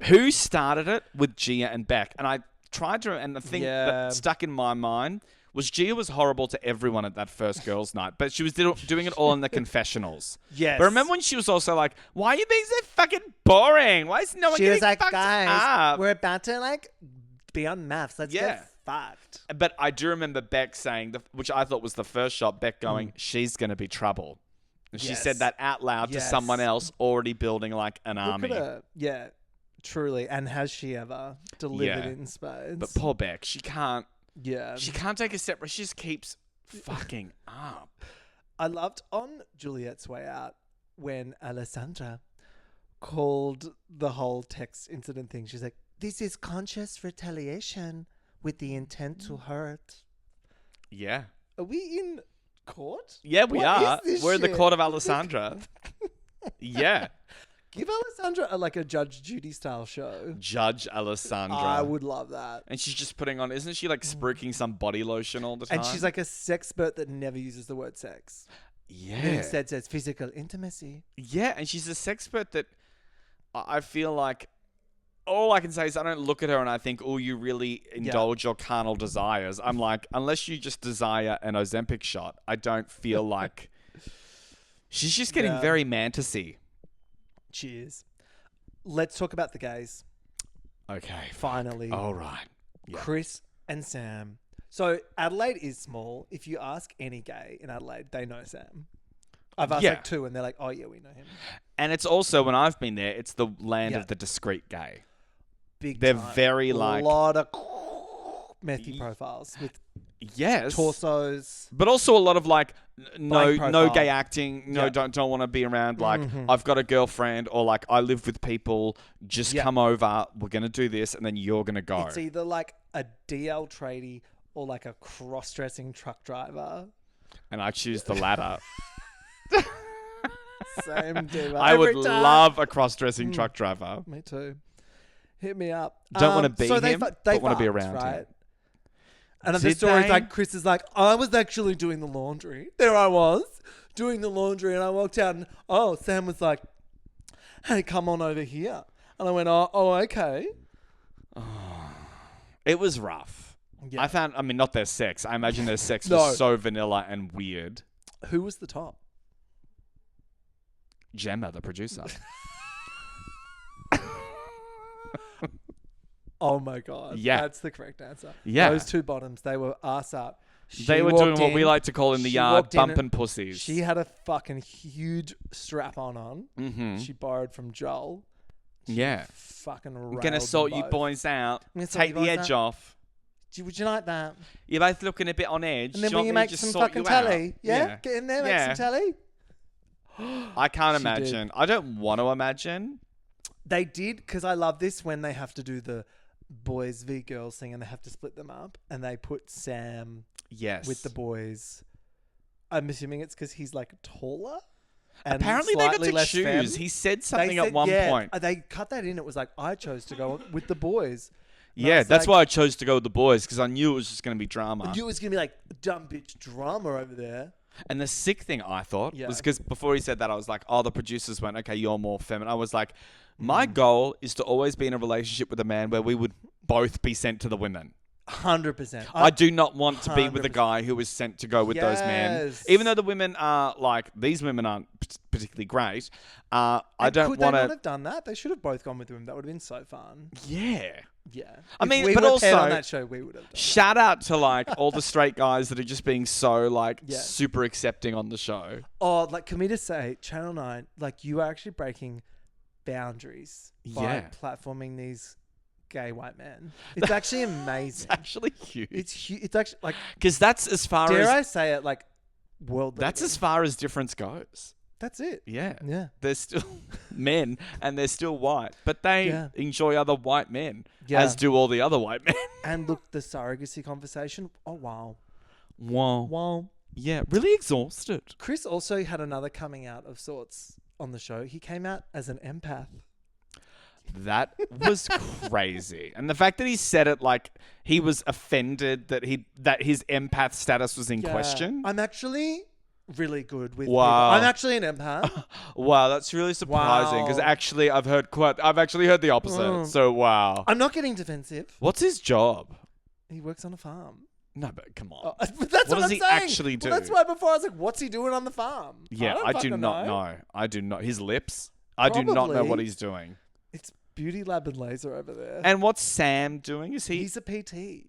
who started it with Gia and Beck, and I tried to, and the thing that stuck in my mind was Gia was horrible to everyone at that first girls' night, but she was doing it all in the confessionals. Yes. But remember when she was also like, "Why are you being so fucking boring? Why is no one She getting was like, fucked guys, up?" we're about to like be on MAFS. Let's Yeah. get fucked. But I do remember Beck saying, which I thought was the first shot, Beck going, "She's going to be trouble." And she Yes. said that out loud to Yes. someone else already building like an army. Look at her. Yeah, truly. And has she ever delivered Yeah. in spades? But poor Beck, she can't yeah. take a step. She just keeps fucking up. I loved on Juliet's way out when Alessandra called the whole text incident thing. She's like, this is conscious retaliation with the intent to hurt. Yeah. Are we in court? Yeah, we What are. is this We're in the shit? court of Alessandra. Yeah. Give Alessandra like a Judge Judy style show. Judge Alessandra. I would love that. And she's just putting on, isn't she like spruiking some body lotion all the time? And she's like a sexpert that never uses the word sex. yeah. And instead says physical intimacy. Yeah, and she's a sexpert that I feel like all I can say is I don't look at her and I think, oh, you really indulge your carnal desires. I'm like, unless you just desire an Ozempic shot, I don't feel like... She's just getting Yeah. very mantis-y. Cheers. Let's talk about the gays. Okay. Finally. All right. Yeah. Chris and Sam. So Adelaide is small. If you ask any gay in Adelaide, they know Sam. I've asked Yeah. like two and they're like, oh yeah, we know him. And it's also, when I've been there, it's the land Yeah. of the discreet gay. Big They're time. very a like... lot of methy profiles with Yes. torsos. But also a lot of like no Blank no profile. gay acting, no Yeah. don't want to be around like I've got a girlfriend or like I live with people, just Yeah. come over, we're going to do this and then you're going to go. It's either like a DL tradie or like a cross-dressing truck driver. And I choose the latter. Same diva. I would Every time. love a cross-dressing truck driver. Me too. Hit me up. Don't wanna be so him, they but wanna be fucked, around him. right? And the Did story's they? like, Chris is like, I was actually doing the laundry. There I was, doing the laundry, and I walked out and, Sam was like, hey, come on over here. And I went, oh okay. It was rough. Yeah. I mean, not their sex. I imagine their sex No. was so vanilla and weird. Who was the top? Gemma, the producer. Oh my God. Yeah. That's the correct answer. Yeah. Those two bottoms, they were ass up. They were doing what we like to call in the yard bumping pussies. She had a fucking huge strap-on on. Mm-hmm. She borrowed from Joel. Yeah. Fucking I'm going to sort you boys out. Take the edge off. Would you like that? You're both looking a bit on edge. And then will you make some fucking telly? Yeah? Get in there, make some telly. I can't imagine. I don't want to imagine. They did, because I love this when they have to do the boys v girls thing and they have to split them up and they put Sam with the boys. I'm assuming it's because he's like taller. And apparently they got to choose. He said something at one point. They cut that in. It was like, I chose to go with the boys. And that's why I chose to go with the boys, because I knew it was just going to be drama. I knew it was going to be like dumb bitch drama over there. And the sick thing I thought was because before he said that, I was like, oh, the producers went, okay, you're more feminine. I was like, my goal is to always be in a relationship with a man where we would both be sent to the women. 100%. I do not want to be with a guy who was sent to go with those men. Even though the women are like, these women aren't particularly great. I don't want to. Could they not have done that? They should have both gone with him. That would have been so fun. Yeah. Yeah. I mean, we but were also on that show, we would have done shout out to like all the straight guys that are just being so like super accepting on the show. Oh, like, can we just say, Channel 9, like, you are actually breaking boundaries by platforming these gay white men. It's actually amazing. It's actually huge. It's actually like, because that's as far dare as I say it, like, world. That's as far as difference goes. That's it. Yeah. Yeah. They're still men and they're still white, but they enjoy other white men, as do all the other white men. And look, the surrogacy conversation. Oh, wow. Wow. Yeah, really exhausted. Chris also had another coming out of sorts on the show. He came out as an empath. That was crazy. And the fact that he said it like he was offended that his empath status was in question. I'm actually really good with wow. people. I'm actually an empath. Wow, that's really surprising because actually I've actually heard the opposite. So wow. I'm not getting defensive. What's his job? He works on a farm. No, but come on. But that's what does I'm he saying. actually do? Well, that's why before I was like, what's he doing on the farm? Yeah, I do not know. I do not. His lips. I do not know what he's doing. It's Beauty Lab and Laser over there. And what's Sam doing? Is he? He's a PT.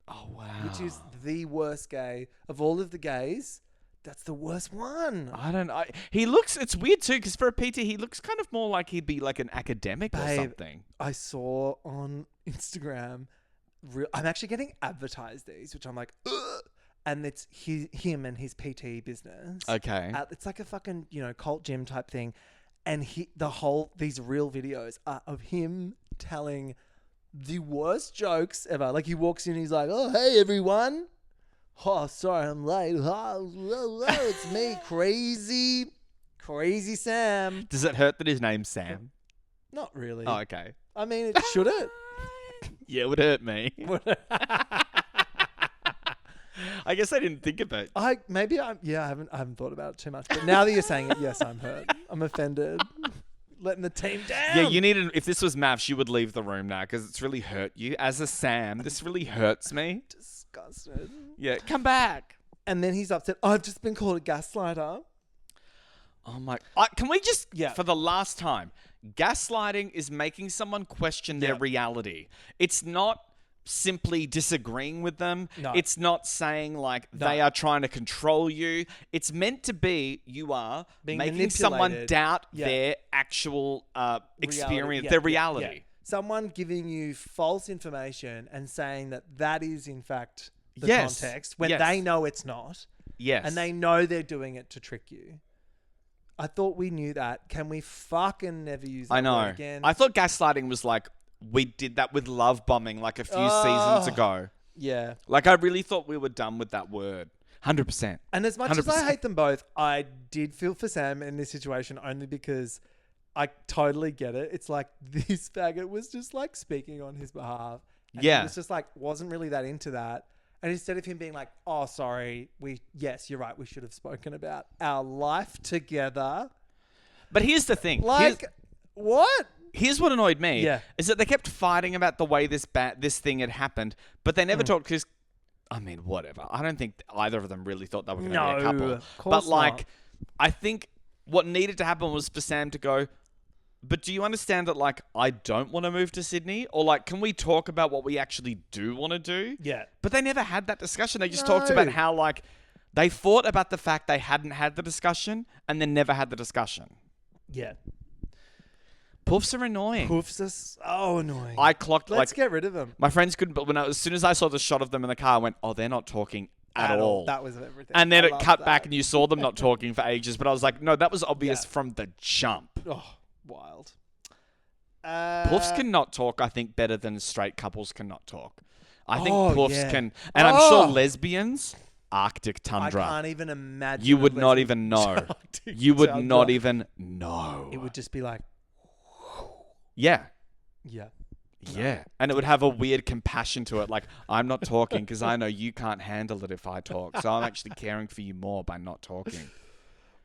Oh, wow. Which is the worst gay of all of the gays. That's the worst one. I don't know. He looks, it's weird too, because for a PT, he looks kind of more like he'd be like an academic or something. I saw on Instagram, I'm actually getting advertised these, which I'm like, ugh. And it's him and his PT business. Okay. It's like a fucking, cult gym type thing. And these real videos are of him telling the worst jokes ever. Like he walks in, he's like, oh, hey, everyone. Oh, sorry, I'm late. Oh, it's me, crazy Sam. Does it hurt that his name's Sam? Not really. Oh, okay. I mean, should it? Yeah, it would hurt me. I guess I didn't think of it. I haven't thought about it too much. But now that you're saying it, yes, I'm hurt. I'm offended. Letting the team down. Yeah, if this was MAFS, you would leave the room now because it's really hurt you. As a Sam, this really hurts me. Disgusted. Yeah, come back. And then he's upset. I've just been called a gaslighter. Oh my! Can we just, for the last time, gaslighting is making someone question their reality. It's not simply disagreeing with them. No. It's not saying like they are trying to control you. It's meant to be you are making someone doubt their actual experience, their reality. Yeah. Someone giving you false information and saying that is in fact the context when they know it's not. Yes. And they know they're doing it to trick you. I thought we knew that. Can we fucking never use that word again? I thought gaslighting was like we did that with love bombing like a few seasons ago. Yeah. Like I really thought we were done with that word. 100%. And as much 100%. As I hate them both, I did feel for Sam in this situation only because I totally get it. It's like this faggot was just like speaking on his behalf. And he was just like, wasn't really that into that. And instead of him being like, oh, sorry, yes, you're right. We should have spoken about our life together. But here's the thing. What? Here's what annoyed me. Is that they kept fighting about the way this thing had happened, but they never talked because, I mean, whatever. I don't think either of them really thought they were going to be a couple. Of course but I think what needed to happen was for Sam to go, But do you understand that, like, I don't want to move to Sydney? Or, like, can we talk about what we actually do want to do? Yeah. But they never had that discussion. They just talked about how, like, they fought about the fact they hadn't had the discussion and then never had the discussion. Yeah. Poofs are annoying. Poofs are so annoying. I clocked, Let's get rid of them. My friends couldn't, but as soon as I saw the shot of them in the car, I went, oh, they're not talking at all. That was everything. And then I it loved cut that. back and you saw them not talking for ages. But I was like, no, that was obvious from the jump. Oh, wild. Poofs cannot talk, I think, better than straight couples cannot talk. I think Oh, Poofs yeah. can, and I'm sure lesbians, Arctic tundra. I can't even imagine. You would a not lesbian even know. Arctic You would tundra. not even know. It would just be like, Yeah. yeah. Yeah. And it would have a weird compassion to it. Like, I'm not talking because I know you can't handle it if I talk. So I'm actually caring for you more by not talking.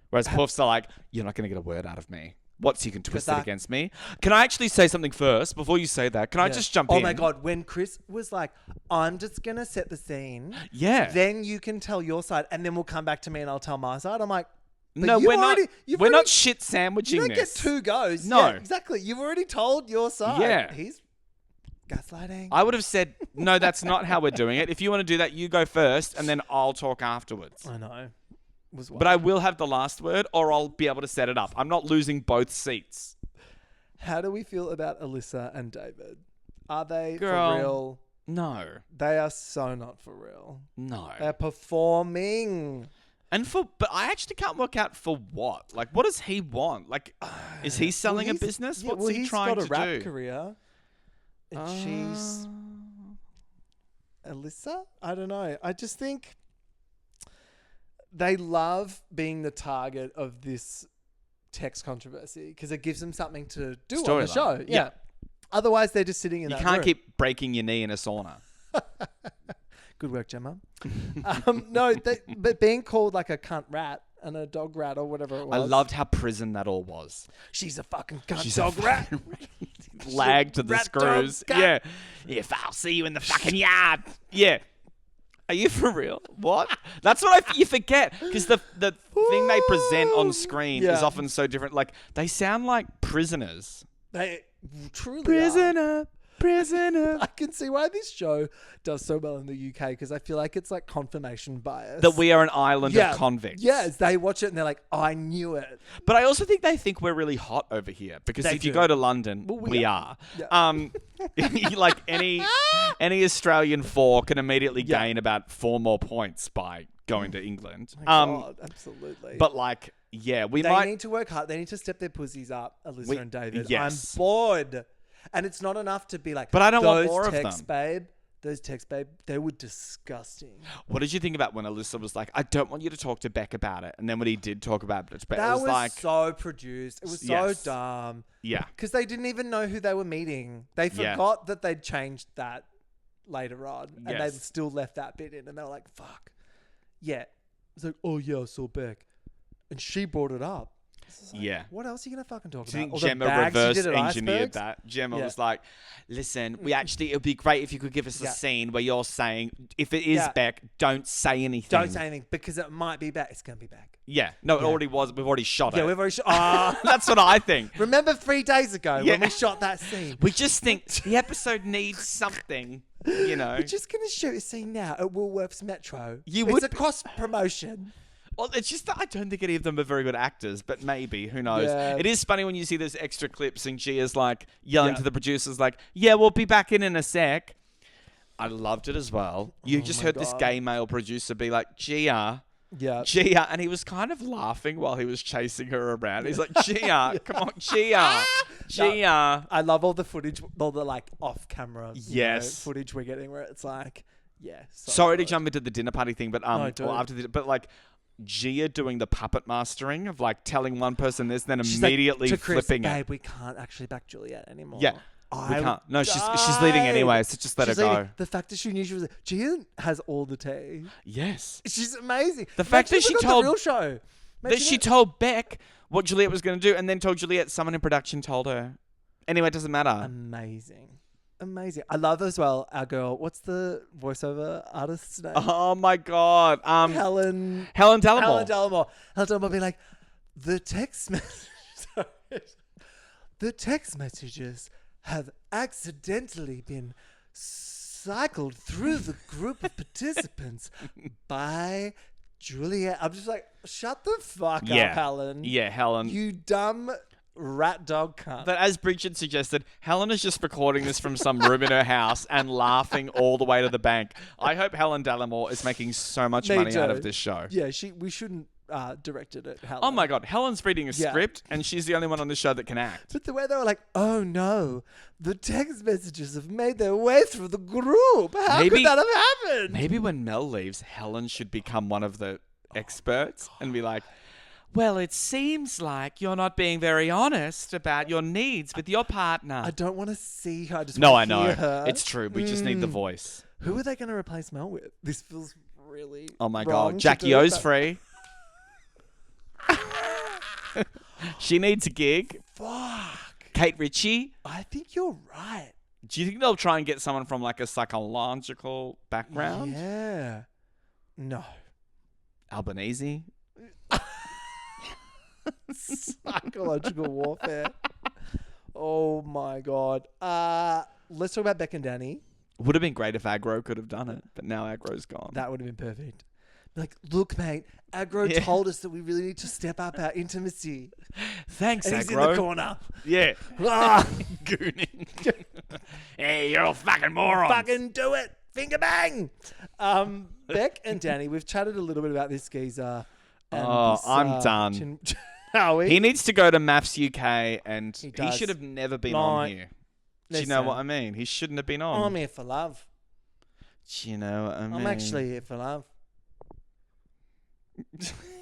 Whereas Poofs are like, you're not going to get a word out of me. What's you can twist it against me? Can I actually say something first before you say that? Can I just jump in? Oh my God. When Chris was like, I'm just going to set the scene. Yeah. Then you can tell your side and then we'll come back to me and I'll tell my side. I'm like, but No, you've we're not. already- you've We're already- not shit sandwiching You don't this. get two goes. No. Yeah, exactly. You've already told your side. Yeah. He's gaslighting. I would have said, no, that's not how we're doing it. If you want to do that, you go first, and then I'll talk afterwards. I know. Was But I will have the last word, or I'll be able to set it up. I'm not losing both seats. How do we feel about Alyssa and David? Are they Girl. for real? No. They are so not for real. No. They're performing. But I actually can't work out for what. Like, what does he want? Like, is he selling a business? Yeah, What's he trying to He's got a rap do? career. And she's Alyssa? I don't know. I just think they love being the target of this text controversy because it gives them something to do on the show. Yeah. Otherwise, they're just sitting in You that can't room. keep breaking your knee in a sauna. Good work, Gemma. But being called like a cunt rat and a dog rat or whatever it was. I loved how prison that all was. She's a fucking cunt She's dog a rat. Lagged to the Rat screws. dog, Yeah. If I'll see you in the fucking yard. Yeah. Are you for real? What? That's what you forget. Because the thing they present on screen is often so different. Like, they sound like prisoners. They truly are. Prisoner. I can see why this show does so well in the UK because I feel like it's like confirmation bias. That we are an island of convicts. Yes, they watch it and they're like, oh, I knew it. But I also think they think we're really hot over here because They if you do. go to London, we are. Yeah. Like any Australian 4 can immediately gain about 4 more points by going to England. God, absolutely. But like, yeah, they might need to work hard. They need to step their pussies up, Alyssa and David. yes. I'm bored. And it's not enough to be like, But I don't want those more of texts, them. babe. Those texts, babe, they were disgusting. What did you think about when Alyssa was like, I don't want you to talk to Beck about it, and then when he did talk about it, That it was like, so produced. It was so dumb. Yeah. Because they didn't even know who they were meeting. They forgot that they'd changed that later on. And they still left that bit in. And they were like, fuck. Yeah. It's like, oh, yeah, I saw Beck. And she brought it up. Like, yeah. what else are you going to fucking talk Do you about? think All the Gemma bags you reverse did at engineered Icebergs? that? Gemma Yeah. was like, listen, it would be great if you could give us a scene where you're saying, if it is Yeah. Beck, don't say anything. Don't say anything because it might be back. It's going to be back. Yeah. No, it already was. We've already shot it. Yeah, we've already shot. That's what I think. Remember 3 days ago Yeah. when we shot that scene? We just think the episode needs something, you know. We're just going to shoot a scene now at Woolworths Metro. You it's would a cross promotion. Well, it's just that I don't think any of them are very good actors, but maybe, who knows. Yeah. It is funny when you see those extra clips and Gia's like yelling to the producers like, yeah, we'll be back in a sec. I loved it as well. You just heard this gay male producer be like, Gia. Yeah. Gia. And he was kind of laughing while he was chasing her around. He's like, Gia, come on, Gia. Gia. I love all the footage, all the like off camera footage we're getting where it's like, so Sorry to good. jump into the dinner party thing, but but like Gia doing the puppet mastering of like telling one person this, then She's like, immediately to Chris, flipping babe, it. we can't actually back Juliet anymore. Yeah. We can't. No, she's leaving anyway, so just let her go. Leaving. The fact that she knew she was Gia has all the tea. Yes. She's amazing. The fact that she told the real show. that she told Beck what Juliet was going to do, and then told Juliet someone in production told her. Anyway, it doesn't matter. Amazing. I love as well our girl. What's the voiceover artist's name? Oh my god. Helen Delamore. Helen Delamore being like, the text message. the text messages have accidentally been cycled through the group of participants by Juliet. I'm just like, shut the fuck up, Helen. Yeah, Helen. You dumb rat dog cunt. But as Bridget suggested, Helen is just recording this from some room in her house and laughing all the way to the bank. I hope Helen Dallimore is making so much money out of this show. Yeah, we shouldn't direct it at Helen. Oh my God, Helen's reading a script and she's the only one on the show that can act. But the way they were like, oh no, the text messages have made their way through the group. How could that have happened? Maybe when Mel leaves, Helen should become one of the experts and be like, well, it seems like you're not being very honest about your needs with your partner. I don't want to see her. I just No, I want to know. hear her. It's true. We just need the voice. Who are they going to replace Mel with? This feels really Oh my wrong God. to Jackie do, O's but- free. She needs a gig. Fuck. Kate Ritchie. I think you're right. Do you think they'll try and get someone from like a psychological background? Yeah. No. Albanese? Psychological warfare. Oh my God. Let's talk about Beck and Danny. Would have been great if Aggro could have done it, but now Aggro's gone. That would have been perfect. Like, look, mate, Aggro told us that we really need to step up our intimacy. Thanks, And Aggro. he's in the corner. Yeah. Gooning. Hey, you're all fucking morons. Fucking do it. Finger bang. Beck and Danny, we've chatted a little bit about this geezer. And I'm done. Are we? He needs to go to MAFS UK and he does. should have never been on here. Do you know what I mean? He shouldn't have been on. I'm here for love. Do you know what I mean? I'm actually here for love.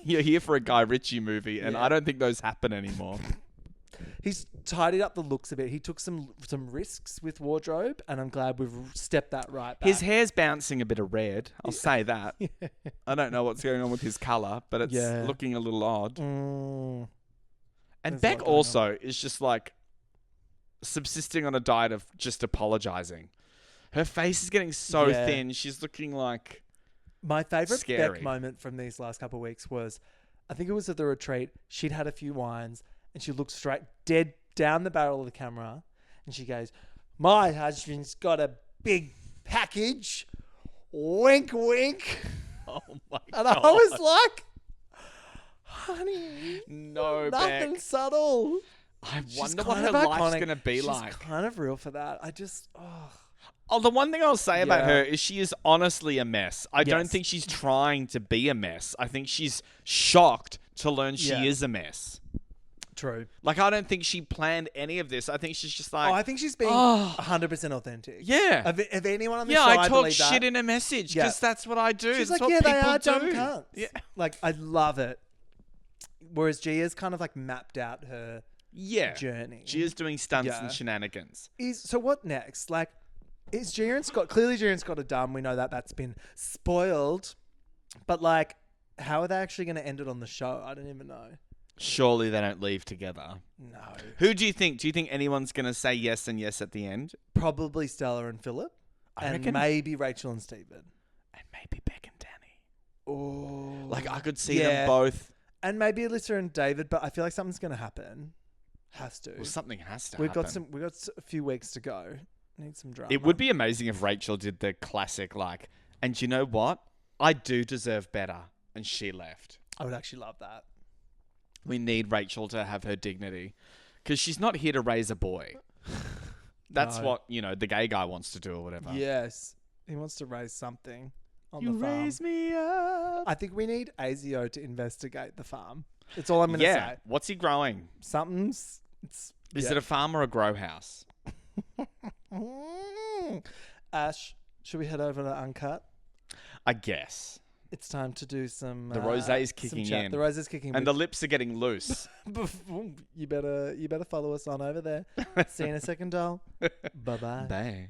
You're here for a Guy Ritchie movie, and I don't think those happen anymore. He's tidied up the looks a bit. He took some risks with wardrobe, and I'm glad we've stepped that right back. His hair's bouncing a bit of red. I'll say that. I don't know what's going on with his colour, but it's looking a little odd. And There's Beck also is just like subsisting on a diet of just apologizing. Her face is getting so thin. She's looking like my favorite scary. Beck moment from these last couple of weeks was, I think it was at the retreat. She'd had a few wines and she looked straight dead down the barrel of the camera and she goes, "My husband's got a big package. Wink, wink." Oh my and God. I was like, honey, no, nothing Beck. subtle. I She's wonder what kind her of life's iconic. going to be She's like. kind of real for that. Oh, the one thing I'll say about Yeah. her is she is honestly a mess. I don't Yes. think she's trying to be a mess. I think she's shocked to learn she is a mess. True. Like, I don't think she planned any of this. I think she's just like... I think she's being 100% authentic. Yeah. Of anyone on the show, I talk believe shit that. in a message Yeah. because that's what I do. She's That's like, what yeah, they people are dumb do. cunts. Yeah. Like, I love it. Whereas Gia's kind of like mapped out her journey. She is doing stunts Yeah. and shenanigans. So what next? Like, is Gia and Scott... Clearly Gia and Scott are dumb. We know that that's been spoiled. But like, how are they actually going to end it on the show? I don't even know. Surely they don't leave together. No. Who do you think? Do you think anyone's going to say yes and yes at the end? Probably Stella and Philip. I and reckon. maybe Rachel and Stephen. And maybe Beck and Danny. Oh. Like, I could see them both. And maybe Alyssa and David, but I feel like something's going to happen. Has to. Well, something has to We've happen. got a few weeks to go. Need some drama. It would be amazing if Rachel did the classic, like, and you know what? I do deserve better. And she left. I would actually love that. We need Rachel to have her dignity. Because she's not here to raise a boy. That's what, the gay guy wants to do or whatever. Yes. He wants to raise something on You the farm. raise me up. I think we need ASIO to investigate the farm. That's all I'm going to say. What's he growing? Something's... Is it a farm or a grow house? Ash, should we head over to UNCUT? I guess. It's time to do some... The rosé's some kicking chat. in. The rosé's kicking in. And the lips are getting loose. You better follow us on over there. See you in a second, doll. Bye-bye. Bye.